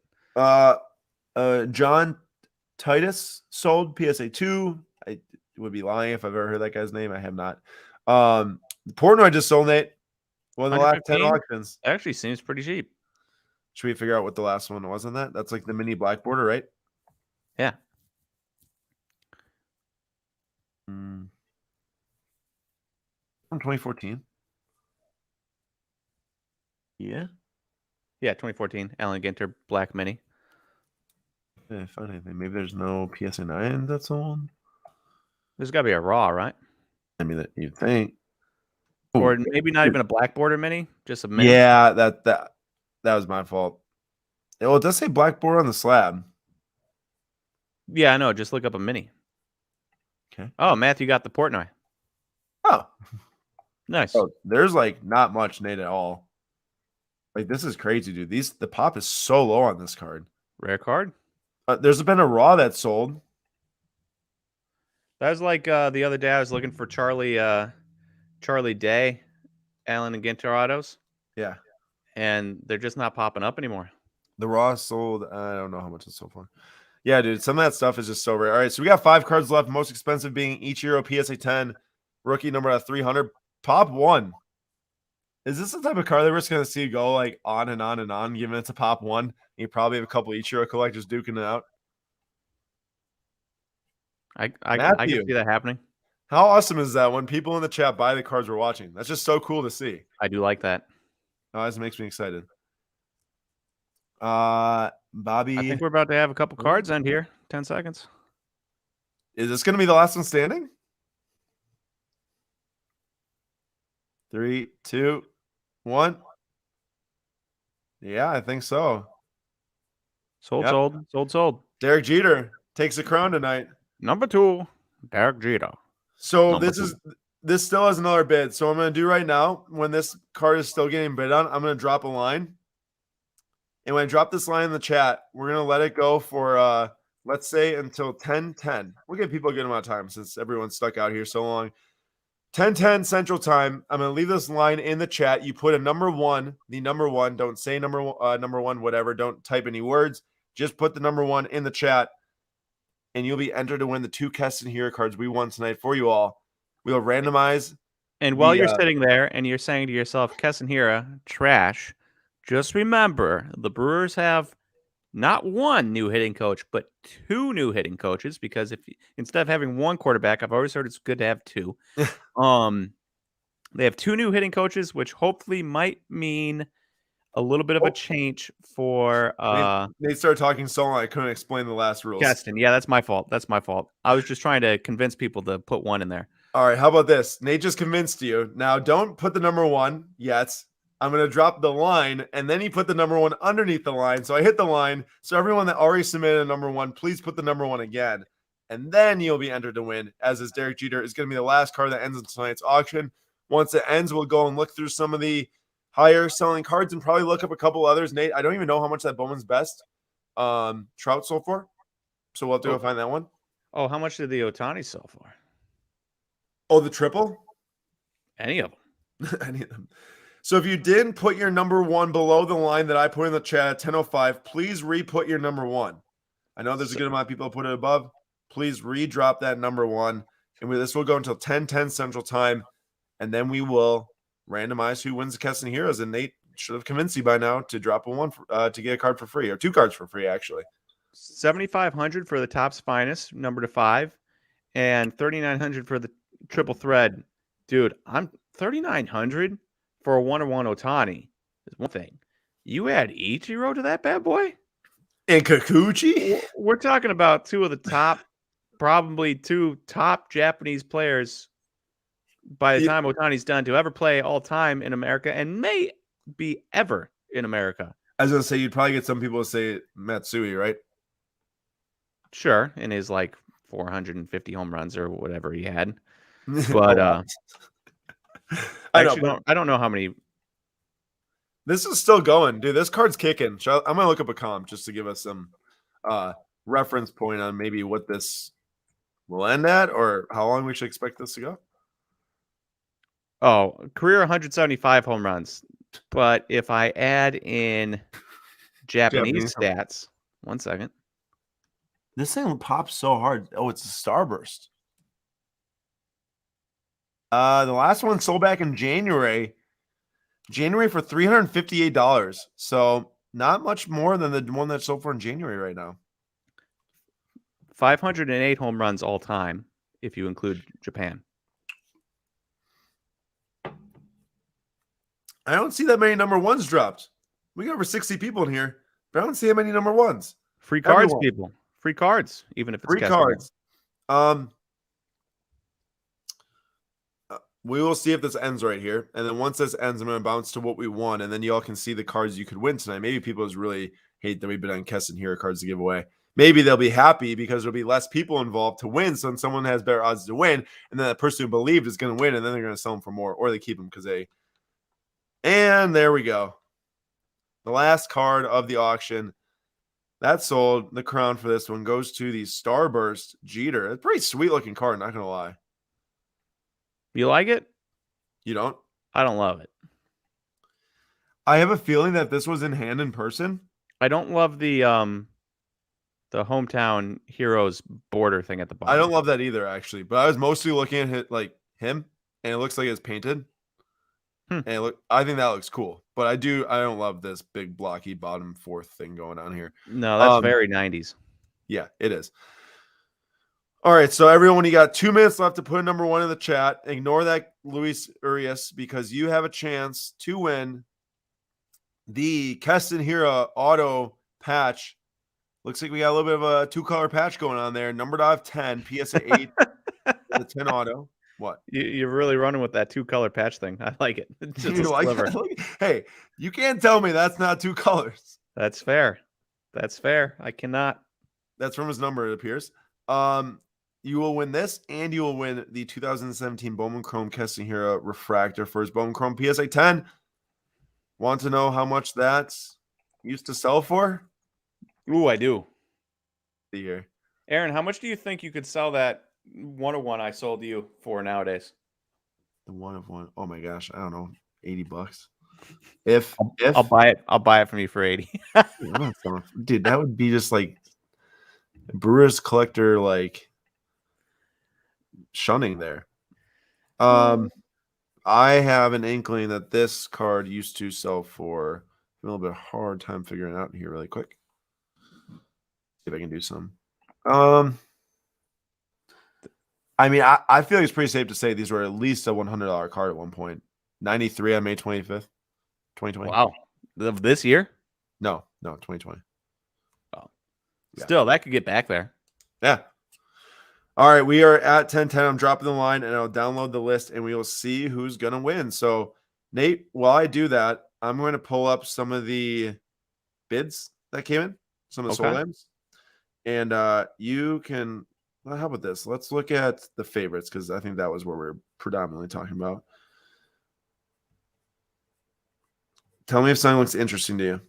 John Titus sold PSA 2. I would be lying if I've ever heard that guy's name. I have not. Portnoy just sold, Nate. One of the last 10 auctions. Actually seems pretty cheap. Should we figure out what the last one was on that? That's like the mini black border, right? Yeah. From 2014. Yeah. Yeah, 2014. Allen Ginter Black Mini. Yeah, find anything. Maybe there's no PSA 9 that's on. There's got to be a raw, right? I mean, you'd think. Or maybe not even a black border mini, just a mini. Yeah, that was my fault. Well, it does say black border on the slab. Yeah, I know. Just look up a mini. Okay. Oh, Matthew got the Portnoy. Oh. Nice. Oh, there's like not much Nate at all. Like, this is crazy, dude. The pop is so low on this card. Rare card. There's been a raw that sold. That was like the other day I was looking for Charlie Day, Allen and Ginter autos, Yeah. and they're just not popping up anymore. The raw sold. I don't know how much it's sold for. Yeah, dude. Some of that stuff is just so rare. All right, so we got 5 cards left. Most expensive being Ichiro PSA 10, rookie number at 300. Pop 1. Is this the type of card that we're just gonna see go like on and on and on, given it's a pop 1? You probably have a couple Ichiro collectors duking it out. I can see that happening. How awesome is that when people in the chat buy the cards we're watching? That's just so cool to see. I do like that. Oh, this makes me excited. Bobby. I think we're about to have a couple cards end here. 10 seconds. Is this going to be the last one standing? 3, 2, 1. Yeah, I think so. Sold. Derek Jeter takes the crown tonight. Number 2, Derek Jeter. So this still has another bid. So I'm going to do right now, when this card is still getting bid on, I'm going to drop a line. And when I drop this line in the chat, we're going to let it go for, let's say, until 10:10. We'll give people a good amount of time since everyone's stuck out here so long. 10:10 Central Time. I'm going to leave this line in the chat. You put a number 1, the number 1. Don't say number 1, whatever. Don't type any words. Just put the number 1 in the chat, and you'll be entered to win the 2 Keston Hero cards we won tonight for you all. We'll randomize. And while you're sitting there and you're saying to yourself, Keston Hero, trash, just remember the Brewers have not 1 new hitting coach, but 2 new hitting coaches, because instead of having 1 quarterback, I've always heard it's good to have 2. They have 2 new hitting coaches, which hopefully might mean a little bit of a change for they started talking so long I couldn't explain the last rules. Keston. Yeah, that's my fault. I was just trying to convince people to put 1 in there. All right, how about this? Nate just convinced you. Now don't put the number 1 yet. I'm going to drop the line, and then you put the number 1 underneath the line. So I hit the line. So everyone that already submitted a number 1, please put the number 1 again. And then you'll be entered to win, as is Derek Jeter. Is going to be the last card that ends in tonight's auction. Once it ends, we'll go and look through some of the higher selling cards and probably look up a couple others. Nate, I don't even know how much that Bowman's Best Trout sold for. So we'll have to go find that one. Oh, how much did the Ohtani sell for? Oh, the triple? Any of them. Any of them. So if you didn't put your number 1 below the line that I put in the chat at 10:05, please re-put your number 1. I know there's a good amount of people who put it above. Please re-drop that number 1. And this will go until 10:10 Central Time. And then we will randomize who wins the Keston Heroes. And Nate should have convinced you by now to drop a 1 to get a card for free, or 2 cards for free, actually. 7,500 for the Topps Finest, number to 5, and 3,900 for the Triple Thread. Dude, I'm 3,900 for a 1-1 Ohtani is one thing. You add Ichiro to that bad boy? And Kikuchi? We're talking about 2 of the top, probably 2 top Japanese players by the time Ohtani's done to ever play all time in America, and may be ever in America. I was going to say, you'd probably get some people to say Matsui, right? Sure, in his like 450 home runs or whatever he had. But I don't know how many. This is still going, dude. This card's kicking. I'm gonna look up a comp just to give us some reference point on maybe what this will end at, or how long we should expect this to go. Oh, career 175 home runs. But if I add in Japanese stats, 1 second. This thing pops so hard. Oh, it's a starburst. The last one sold back in January for $358. So not much more than the one that sold for in January right now. 508 home runs all time, if you include Japan. I don't see that many number 1s dropped. We got over 60 people in here, but I don't see that many number 1s. Free cards, people. Free cards, even if it's free cards. We will see if this ends right here. And then once this ends, I'm going to bounce to what we won. And then y'all can see the cards you could win tonight. Maybe people just really hate that we've been on Keston Hero cards to give away. Maybe they'll be happy because there'll be less people involved to win. So someone has better odds to win. And then that person who believed is going to win. And then they're going to sell them for more. Or they keep them because they... And there we go. The last card of the auction that sold. The crown for this one goes to the Starburst Jeter. It's a pretty sweet looking card, not gonna lie. You like it? You don't? I don't love it. I have a feeling that this was in hand in person. I don't love the hometown heroes border thing at the bottom. I don't love that either, actually. But I was mostly looking at it like him, and it looks like it's painted. And I think that looks cool. But I don't love this big blocky bottom fourth thing going on here. No, that's very 90s. Yeah, it is. All right, so everyone, you got 2 minutes left to put number 1 in the chat. Ignore that, Luis Urias, because you have a chance to win the Keston Hira auto patch. Looks like we got a little bit of a 2-color patch going on there. Numbered out of 10, PSA 8, the 10 auto. What? You're really running with that 2-color patch thing. I like it. It's just You a like sliver. that? Hey, you can't tell me that's not 2 colors. That's fair. That's fair. I cannot. That's from his number, it appears. You will win this, and you will win the 2017 Bowman Chrome Keston Hira refractor for his Bowman Chrome PSA 10. Want to know how much that's used to sell for? Ooh, I do. See here. Aaron, how much do you think you could sell that 101 I sold you for nowadays? The 101. Oh my gosh, I don't know, $80. I'll buy it. I'll buy it from you for 80. Dude, that would be just like Brewers collector like shunning there. I have an inkling that this card used to sell for a little bit hard time figuring it out here really quick. See if I can do some. I mean, I feel like it's pretty safe to say these were at least a $100 card at one point. 93 on May 25th, 2020. Wow. Of this year? No, 2020. Oh. Yeah. Still, that could get back there. Yeah. All right, we are at 10:10. I'm dropping the line, and I'll download the list, and we will see who's going to win. So, Nate, while I do that, I'm going to pull up some of the bids that came in, some of the sold items. And you can, well, how about this? Let's look at the favorites, because I think that was what we're predominantly talking about. Tell me if something looks interesting to you.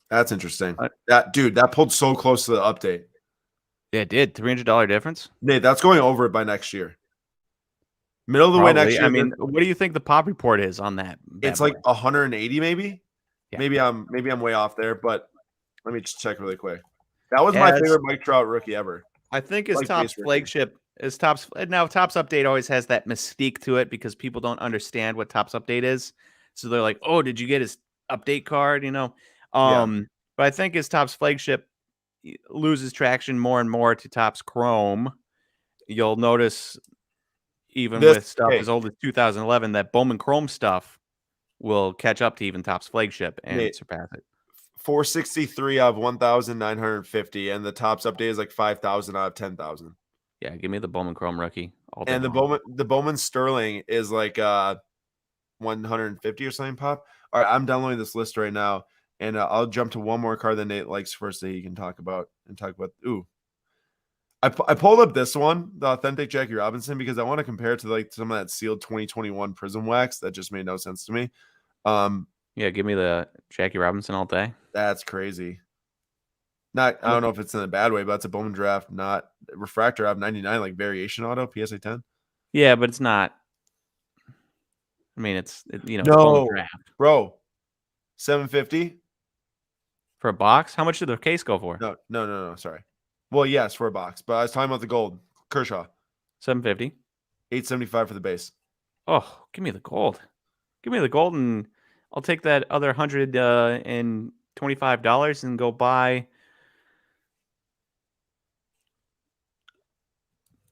That's interesting. That pulled so close to the update. Yeah, it did. $300 difference. Nate, that's going over it by next year. Middle of the way next year. I mean, what do you think the pop report is on that? It's like 180, maybe. Yeah. Maybe I'm way off there, but let me just check really quick. That was my favorite Mike Trout rookie ever. I think his Topps flagship is Topps. Now, Topps Update always has that mystique to it because people don't understand what Topps Update is. So they're like, "Oh, did you get his update card?" You know. But I think his Topps flagship loses traction more and more to Topps Chrome. You'll notice even with stuff as old as 2011 that Bowman Chrome stuff will catch up to even Topps flagship and surpass it. 463 out of 1,950, and the Topps update is like 5,000 out of 10,000. Yeah, give me the Bowman Chrome rookie. And the Bowman Sterling is like 150 or something pop. All right, I'm downloading this list right now. And I'll jump to one more card that Nate likes first that he can talk about. Ooh, I pulled up this one, the authentic Jackie Robinson, because I want to compare it to like some of that sealed 2021 Prism wax that just made no sense to me. Yeah, give me the Jackie Robinson all day. That's crazy. I don't know if it's in a bad way, but it's a Bowman draft, not refractor out of 99, like variation auto, PSA 10. Yeah, but it's not. I mean, it's no, Bowman draft. Bro, 750. For a box? How much did the case go for? No. Sorry. Well, yes, for a box, but I was talking about the gold. Kershaw. 750. 875 for the base. Oh, give me the gold. Give me the gold, and I'll take that other $125 and go buy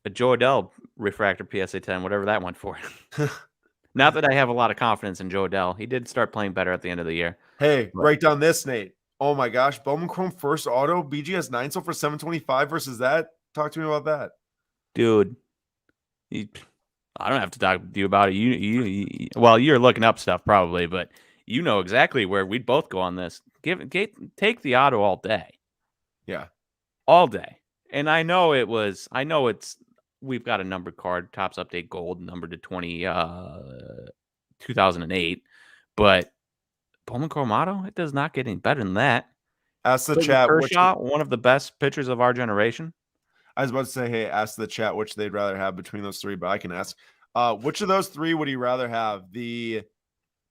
a Joe Adell refractor PSA 10, whatever that went for. Not that I have a lot of confidence in Joe Adell. He did start playing better at the end of the year. Hey, write down this, Nate. Oh my gosh, Bowman Chrome first auto, BGS 9 sold for 725 versus that. Talk to me about that. Dude, I don't have to talk to you about it. Well, you're looking up stuff probably, but you know exactly where we'd both go on this. Take the auto all day. Yeah. All day. And we've got a numbered card, Topps Update Gold, numbered to 2008. But Bowman Chrome, it does not get any better than that. Ask the Clayton chat Kershaw, one of the best pitchers of our generation. I was about to say, hey, ask the chat which they'd rather have between those three, but I can ask. Which of those three would you rather have? The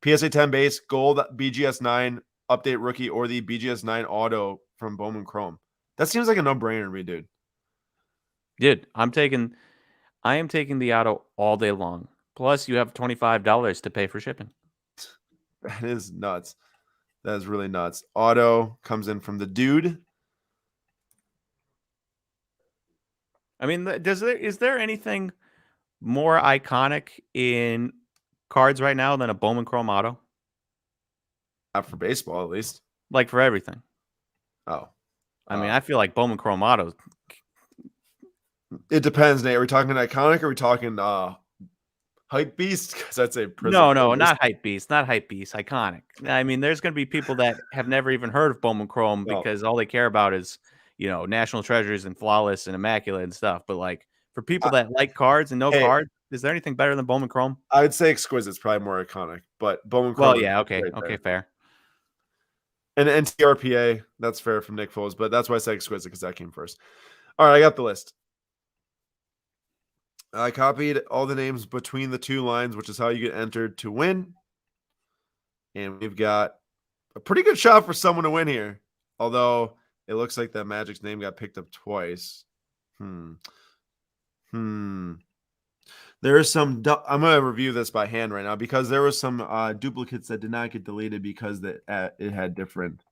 PSA 10 base, gold BGS 9 update rookie, or the BGS 9 auto from Bowman Chrome? That seems like a no-brainer to me, dude. Dude, I am taking the auto all day long. Plus, you have $25 to pay for shipping. That is nuts. That is really nuts. Auto comes in from the dude. I mean, is there anything more iconic in cards right now than a Bowman Chrome auto? Not for baseball, at least. Like for everything. Oh. I mean, I feel like Bowman Chrome autos. It depends, Nate. Are we talking iconic or are we talking hype beast? Because that's a No, not hype beast, not hype beast. Iconic. I mean, there's going to be people that have never even heard of Bowman Chrome because all they care about is, national treasures and flawless and immaculate and stuff. But like for people that like cards and know cards, is there anything better than Bowman Chrome? I would say Exquisite's probably more iconic, but Bowman Chrome. Well, yeah, okay, fair. And NTRPA, that's fair from Nick Foles, but that's why I say Exquisite because that came first. All right, I got the list. I copied all the names between the two lines, which is how you get entered to win. And we've got a pretty good shot for someone to win here. Although it looks like that Magic's name got picked up twice. There is some. I'm going to review this by hand right now because there was some duplicates that did not get deleted because it had different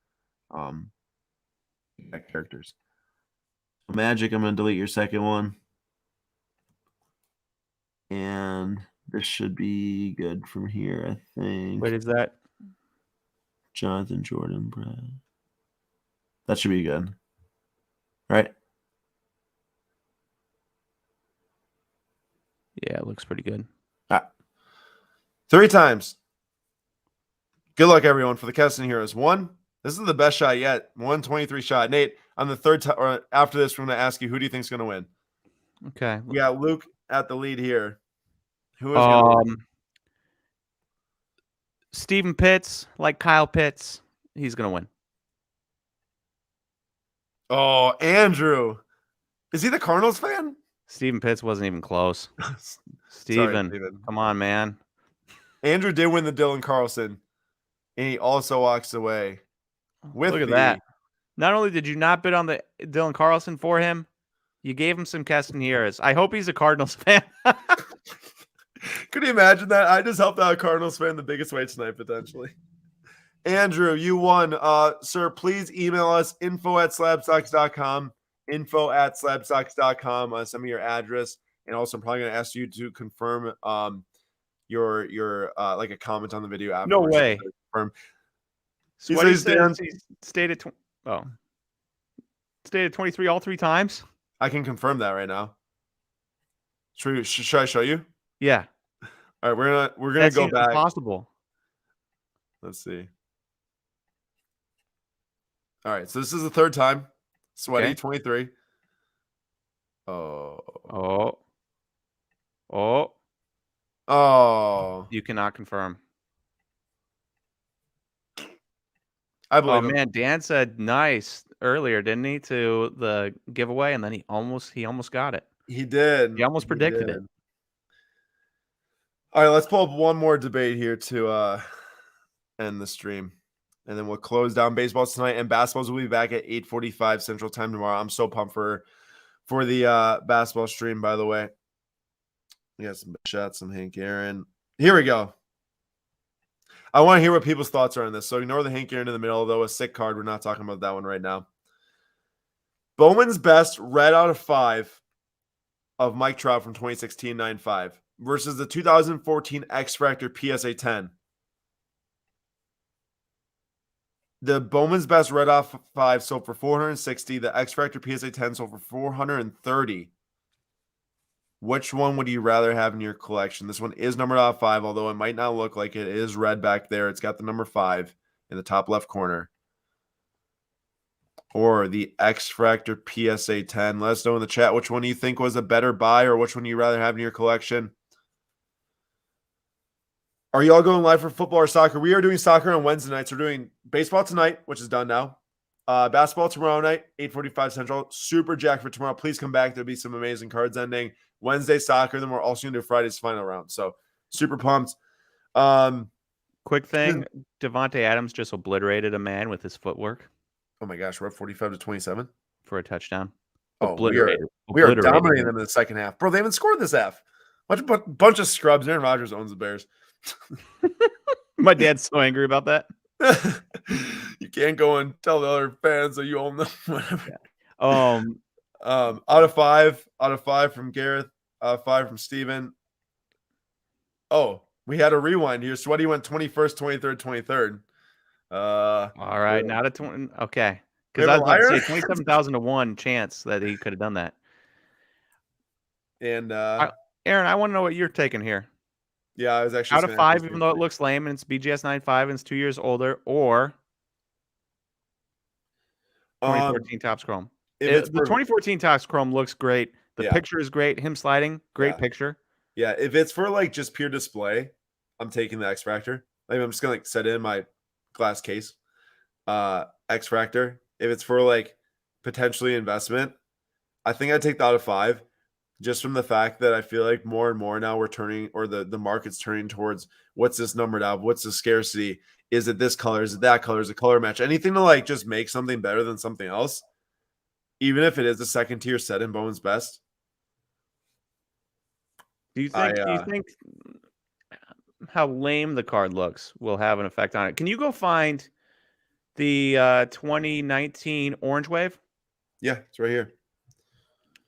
characters. Magic, I'm going to delete your second one. And this should be good from here, I think. What is that? Jonathan Jordan, Brad. That should be good. Right? Yeah, it looks pretty good. All right. 3 times. Good luck, everyone, for the Keston Heroes. 1. This is the best shot yet. 123 shot. Nate, on the third time, or after this, we're going to ask you, who do you think is going to win? Okay. We got Luke at the lead here. Who is going to win? Steven Pitts, like Kyle Pitts, he's going to win. Oh, Andrew. Is he the Cardinals fan? Steven Pitts wasn't even close. Steven, come on, man. Andrew did win the Dylan Carlson, and he also walks away with Look at that. Not only did you not bid on the Dylan Carlson for him, you gave him some Castaneras. I hope he's a Cardinals fan. Could you imagine that? I just helped out a Cardinals fan the biggest way tonight, potentially. Andrew, you won. Sir, please email us info@slabstocks.com. info@slabstocks.com. Send me your address. And also, I'm probably going to ask you to confirm your like a comment on the video afterwards. No way. So what he says, he stayed at stayed at 23 all 3 times. I can confirm that right now. Should I show you? Yeah. All right, we're gonna go back. Impossible. Let's see. All right, so this is the 3rd time. Sweaty, okay. 23. Oh. You cannot confirm. I believe him. Man, Dan said nice earlier, didn't he, to the giveaway, and then he almost got it. He did. He almost predicted it. All right, let's pull up one more debate here to end the stream. And then we'll close down baseballs tonight, and basketballs will be back at 8:45 Central Time tomorrow. I'm so pumped for the basketball stream, by the way. We got some shots, some Hank Aaron. Here we go. I want to hear what people's thoughts are on this. So ignore the Hank Aaron in the middle, though. A sick card. We're not talking about that one right now. Bowman's best red out of 5 of Mike Trout from 2016 9.5 versus the 2014 X Factor PSA 10. The Bowman's best red off 5 sold for $460. The X Factor PSA 10 sold for $430. Which one would you rather have in your collection? This one is numbered out of 5, although it might not look like it. It is red back there. It's got the number 5 in the top left corner. Or the X Factor PSA 10. Let us know in the chat which one you think was a better buy or which one you'd rather have in your collection. Are you all going live for football or soccer? We are doing soccer on Wednesday nights. We're doing baseball tonight, which is done now. Basketball tomorrow night, 8:45 Central. Super jacked for tomorrow. Please come back. There'll be some amazing cards ending. Wednesday soccer. Then we're also going to do Friday's final round. So super pumped. Quick thing, Devontae Adams just obliterated a man with his footwork. Oh my gosh, we're up 45-27 for a touchdown. Oh, we are dominating them in the second half. Bro, they haven't scored this half. Bunch of scrubs. Aaron Rodgers owns the Bears. My dad's so angry about that. You can't go and tell the other fans that you own them. Whatever. Yeah. Out of five from Gareth, 5 from Steven. Oh, we had a rewind here. Sweaty went 21st, 23rd, 23rd. All right, not a 20. Okay. Because I was about to say 27,000 to 1 chance that he could have done that. And Aaron, I want to know what you're taking here. Yeah, I was actually out of 5, even though it looks lame and it's BGS 9.5 and it's 2 years older, or 2014 Topps Chrome. The 2014 Topps Chrome looks great. The picture is great. Him sliding, great picture. Yeah, if it's for like just pure display, I'm taking the X Factor. Like, I'm just gonna like set it in my glass case. X Factor. If it's for like potentially investment, I think I'd take the out of 5, just from the fact that I feel like more and more now we're turning, or the market's turning towards what's this numbered out? What's the scarcity? Is it this color? Is it that color? Is it color match? Anything to like just make something better than something else, even if it is a second tier set in Bowman's Best. Do you think how lame the card looks will have an effect on it? Can you go find the 2019 Orange Wave? Yeah, it's right here.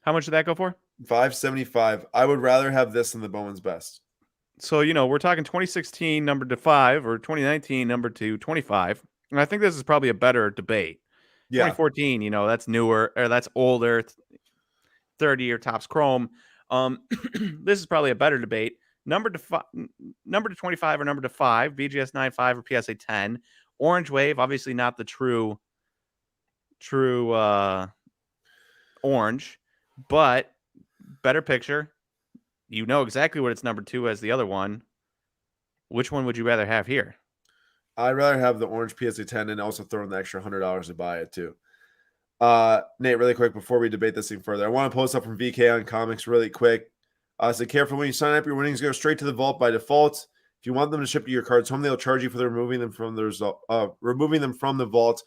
How much did that go for? $575. I would rather have this than the Bowman's Best. So, we're talking 2016 numbered to 5 or 2019 numbered to 25. And I think this is probably a better debate. Yeah. 2014, that's newer, or that's older, 30-year Topps Chrome. This is probably a better debate. Number to 25 or number to 5, BGS 9.5 or PSA 10. Orange Wave, obviously not the true orange, but better picture. You know exactly what it's number 2 as the other one. Which one would you rather have here? I'd rather have the orange PSA 10 and also throw in the extra $100 to buy it too. Nate, really quick before we debate this thing further, I want to post up from VK on comics really quick. So careful when you sign up, your winnings go straight to the vault by default. If you want them to ship to your cards home, they'll charge you for removing them from the vault.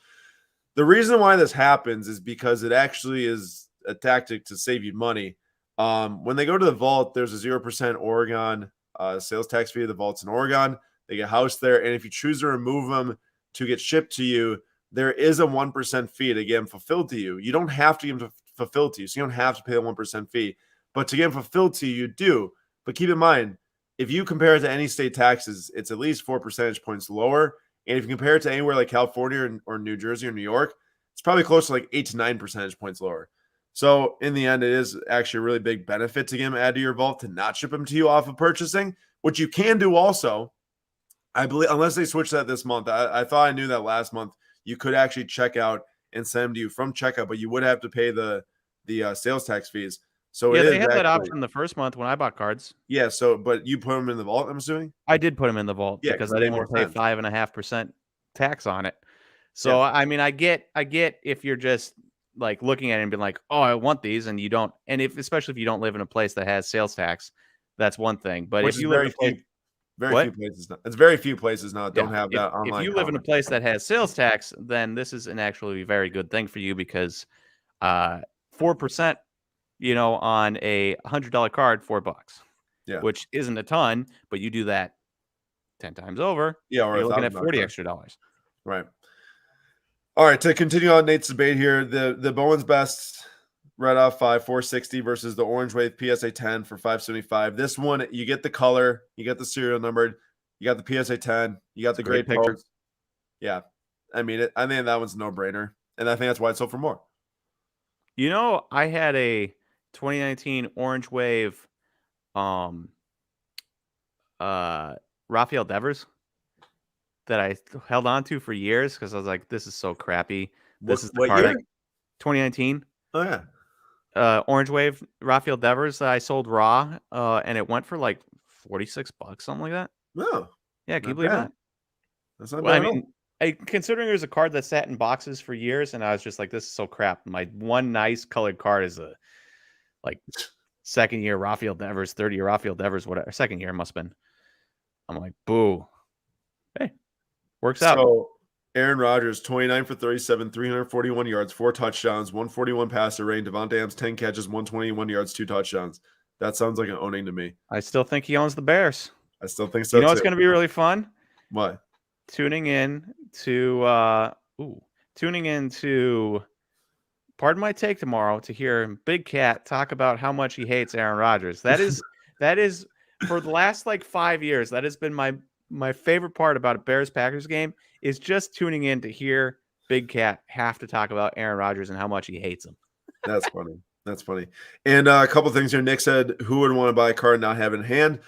The reason why this happens is because it actually is a tactic to save you money. When they go to the vault, there's a 0% Oregon sales tax fee. The vault's in Oregon. They get housed there. And if you choose to remove them to get shipped to you, there is a 1% fee to get them fulfilled to you. You don't have to get them fulfilled to you. So you don't have to pay the 1% fee. But to get them fulfilled to you, you do. But keep in mind, if you compare it to any state taxes, it's at least 4 percentage points lower. And if you compare it to anywhere like California or New Jersey or New York, it's probably close to like 8 to 9 percentage points lower. So in the end, it is actually a really big benefit to get them added to your vault, to not ship them to you off of purchasing, which you can do also. I believe, unless they switch that this month. I thought I knew that last month you could actually check out and send them to you from checkout, but you would have to pay the sales tax fees. So yeah, they had that option the first month when I bought cards. Yeah, but you put them in the vault, I'm assuming? I did put them in the vault because I didn't want to pay 5.5% tax on it. So I mean, I get if you're just like looking at it and being like, oh, I want these, and you don't, and especially if you don't live in a place that has sales tax, that's one thing. But if you live in a place, very few places now don't have that online. If you live in a place that has sales tax, then this is an actually very good thing for you, because 4%, on a $100 card, $4, which isn't a ton, but you do that 10 times over, or you're looking at $40 extra. Right. All right, to continue on Nate's debate here, the Bowman's Best Red Off 5 460 versus the Orange Wave PSA 10 for 575. This one, you get the color, you get the serial numbered, you got the PSA 10, you got the great picture. Yeah, I mean, I think that one's a no-brainer, and I think that's why it's sold for more. I had a 2019 Orange Wave, Rafael Devers that I held on to for years because I was like, this is so crappy. This is the card. 2019. Oh yeah. Orange Wave Rafael Devers that I sold raw, and it went for like $46, something like that. Oh, Yeah, can you Not believe bad. that? That's not Well, bad I at all. mean, considering there's a card that sat in boxes for years, and I was just like, this is so crap. My one nice colored card is a like second year Rafael Devers, third year Rafael Devers, whatever. Second year must have been. I'm like, boo. Hey, works out. So Aaron Rodgers, 29 for 37, 341 yards, 4 touchdowns, 141 passer rating. Devontae Adams, 10 catches, 121 yards, 2 touchdowns. That sounds like an owning to me. I still think he owns the Bears. I still think You so know, it's too. going to be really fun. What? Tuning in to pardon my take tomorrow to hear Big Cat talk about how much he hates Aaron Rodgers. That is for the last like 5 years, that has been my favorite part about a Bears Packers game is just tuning in to hear Big Cat have to talk about Aaron Rodgers and how much he hates him. That's funny. That's funny. And a couple things here. Nick said, who would want to buy a card and not have it in hand?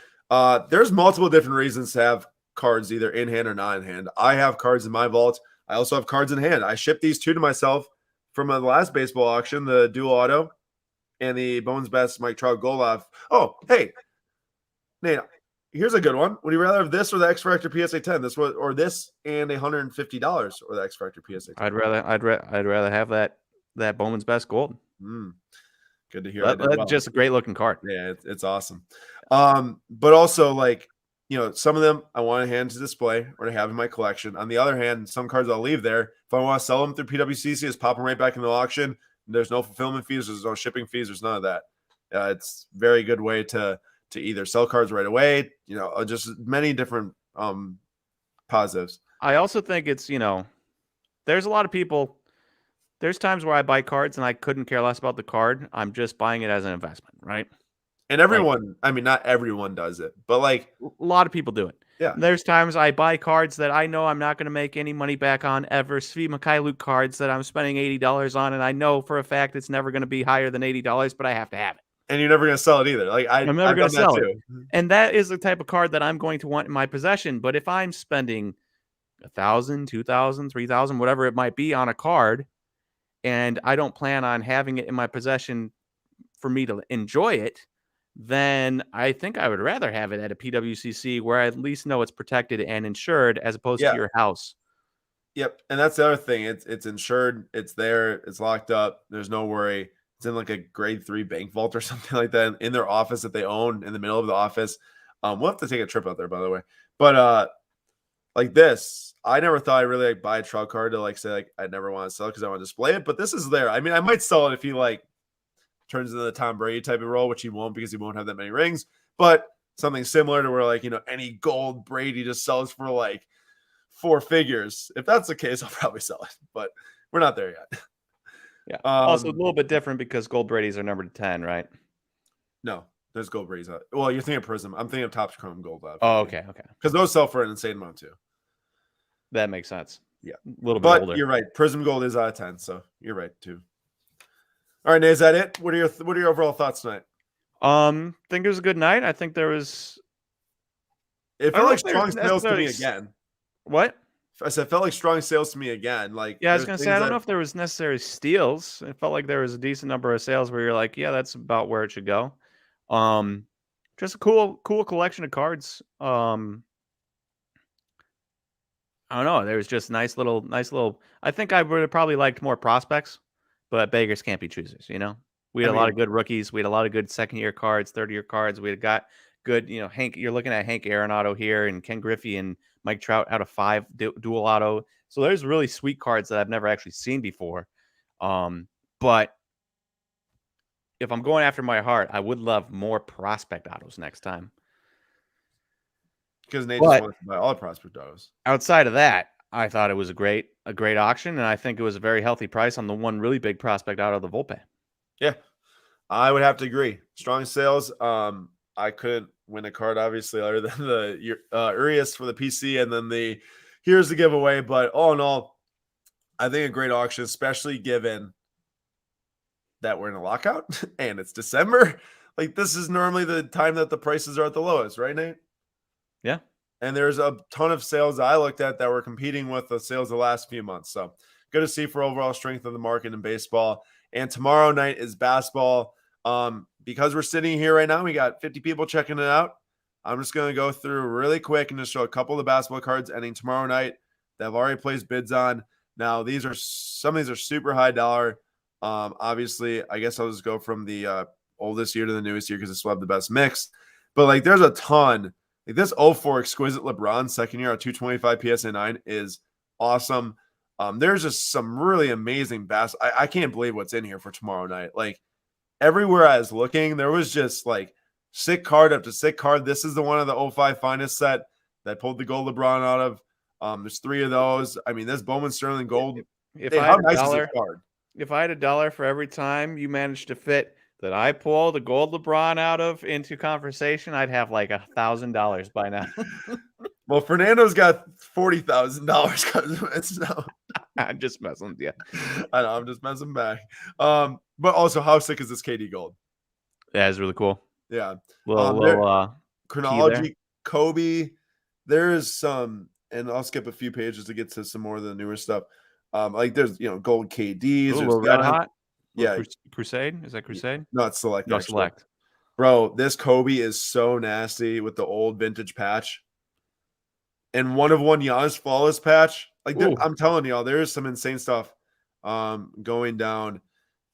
There's multiple different reasons to have cards either in hand or not in hand. I have cards in my vault. I also have cards in hand. I shipped these two to myself from the last baseball auction, the dual auto and the Bones Best Mike Trout Gold off. Oh, hey, Nate, here's a good one. Would you rather have this or the X Factor PSA 10? This was or this and $150 or the X Factor PSA 10? I'd rather have that Bowman's Best Gold. Good to hear. Just a great looking card. Yeah, it's awesome. But also like, some of them I want to hand to display or to have in my collection. On the other hand, some cards I'll leave there. If I want to sell them through PWCC, just pop them right back in the auction. There's no fulfillment fees. There's no shipping fees. There's none of that. It's a very good way to either sell cards right away, just many different positives. I also think it's, there's a lot of people. There's times where I buy cards and I couldn't care less about the card. I'm just buying it as an investment, right? And everyone, I mean, not everyone does it, but like a lot of people do it. Yeah. There's times I buy cards that I know I'm not going to make any money back on ever. Svi Mikhailuk cards that I'm spending $80 on, and I know for a fact it's never going to be higher than $80, but I have to have it. And you're never going to sell it either. Like I'm never going to sell it. And that is the type of card that I'm going to want in my possession. But if I'm spending $1,000, $2,000, $3,000, whatever it might be on a card, and I don't plan on having it in my possession for me to enjoy it, then I think I would rather have it at a PWCC where I at least know it's protected and insured as opposed to your house. Yep. And that's the other thing. It's insured. It's there. It's locked up. There's no worry. It's in like a grade 3 bank vault or something like that in their office that they own in the middle of the office. We'll have to take a trip out there, by the way. But like this, I never thought I'd really like buy a Trout card to like say like I'd never want to sell it because I want to display it. But this is there. I mean, I might sell it if he like turns into the Tom Brady type of role, which he won't because he won't have that many rings. But something similar to where like, any gold Brady just sells for like 4 figures. If that's the case, I'll probably sell it. But we're not there yet. Yeah. Also a little bit different because gold Brady's are numbered to 10, right? No, there's gold Brady's. Well, you're thinking of Prism. I'm thinking of Topps Chrome Gold. Oh, okay. Because those sell for an insane amount too. That makes sense. Yeah. A little bit older. But you're right. Prism Gold is out of 10, so you're right too. All right, Nate, is that it? What are your overall thoughts tonight? Think it was a good night. I think there was. It felt like strong sales to me again. What? I said, it felt like strong sales to me again. Like, yeah, I was gonna say I don't know if there was necessary steals. It felt like there was a decent number of sales where you're like, yeah, that's about where it should go. Just a cool collection of cards. I don't know. There was just nice little. I think I would have probably liked more prospects, but beggars can't be choosers. We had a lot of good rookies. We had a lot of good second-year cards, third-year cards. We had got good. Hank. You're looking at Hank Arenado here, and Ken Griffey and Mike Trout out of 5 dual auto. So there's really sweet cards that I've never actually seen before. But if I'm going after my heart, I would love more prospect autos next time. Because Nate just wants to buy all prospect autos. Outside of that, I thought it was a great auction, and I think it was a very healthy price on the one really big prospect auto, the Volpe. Yeah, I would have to agree. Strong sales. I couldn't win a card, obviously, other than the Urias for the PC and then here's the giveaway. But all in all, I think a great auction, especially given that we're in a lockout and it's December. Like, this is normally the time that the prices are at the lowest, right, Nate? Yeah. And there's a ton of sales I looked at that were competing with the sales the last few months. So good to see for overall strength of the market in baseball. And tomorrow night is basketball. Because we're sitting here right now, we got 50 people checking it out. I'm just going to go through really quick and just show a couple of the basketball cards ending tomorrow night that I've already placed bids on. Now, some of these are super high dollar. Obviously, I guess I'll just go from the oldest year to the newest year because it's will have the best mix. But like, there's a ton. Like this 04 exquisite LeBron second year at 225 PSA 9 is awesome. There's just some really amazing I can't believe what's in here for tomorrow night. Like everywhere I was looking, there was just like sick card after sick card. This is the one of the 05 finest set that pulled the gold LeBron out of. There's 3 of those. I mean, this Bowman Sterling gold. How nice is this card? If I had $1 for every time you managed to fit that I pull the gold LeBron out of into conversation, I'd have like $1,000 by now. Well, Fernando's got $40,000 so. I'm just messing with you. I know, I'm just messing back. But also, how sick is this KD gold? Yeah, it's really cool. Yeah. Chronology, Kobe. There is some, and I'll skip a few pages to get to some more of the newer stuff. Like there's gold KDs. Ooh, red hot. Yeah. Crusade? Is that Crusade? No, it's Select. No, actually. Select. Bro, this Kobe is so nasty with the old vintage patch. And one of one Giannis flawless patch. Like I'm telling y'all, there's some insane stuff going down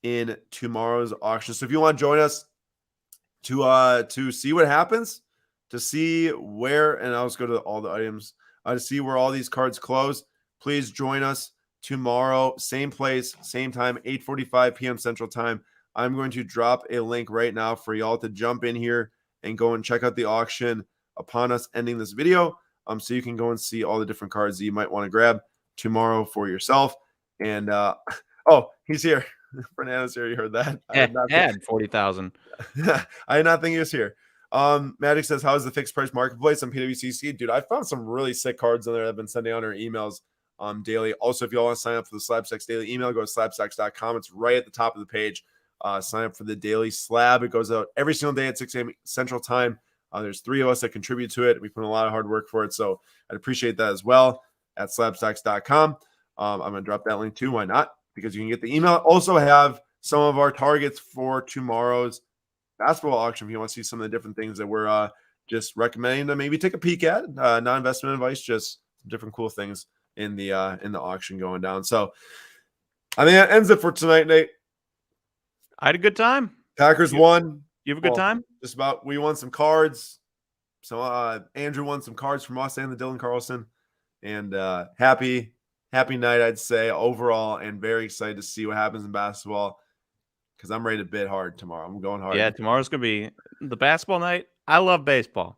in tomorrow's auction. So if you want to join us to see what happens, to see where, and I'll just go to all the items, to see where all these cards close, please join us tomorrow, same place, same time, 8:45 p.m. Central Time. I'm going to drop a link right now for y'all to jump in here and go and check out the auction upon us ending this video. So you can go and see all the different cards that you might want to grab tomorrow for yourself. And oh, he's here. Fernando's here. You heard that? Add 40,000. I did not think he was here. Magic says, how is the fixed price marketplace on PWCC? Dude, I found some really sick cards in there that I've been sending out our emails daily. Also, if you all want to sign up for the Slabstacks daily email, go to slabstacks.com. It's right at the top of the page. Sign up for the daily slab. It goes out every single day at 6 a.m. Central Time. There's 3 of us that contribute to it. We put in a lot of hard work for it, so I'd appreciate that as well at slabstacks.com. I'm going to drop that link too. Why not? Because you can get the email. Also have some of our targets for tomorrow's basketball auction if you want to see some of the different things that we're just recommending to maybe take a peek at. Non-investment advice, just some different cool things in the auction going down. So I think that ends it for tonight, Nate. I had a good time. Packers won. You have a good time? Just about. We won some cards. So Andrew won some cards from us and the Dylan Carlson. And happy night, I'd say, overall, and very excited to see what happens in basketball because I'm ready to bid hard tomorrow. I'm going hard. Yeah, tomorrow's going to be the basketball night. I love baseball,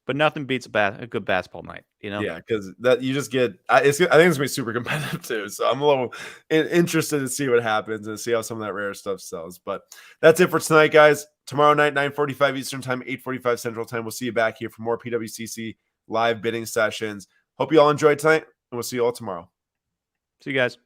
but nothing beats a good basketball night, Yeah, because that you just get I think it's going to be super competitive too. So I'm a little interested to see what happens and see how some of that rare stuff sells. But that's it for tonight, guys. Tomorrow night, 9:45 Eastern Time, 8:45 Central Time. We'll see you back here for more PWCC live bidding sessions. Hope you all enjoyed tonight, and we'll see you all tomorrow. See you guys.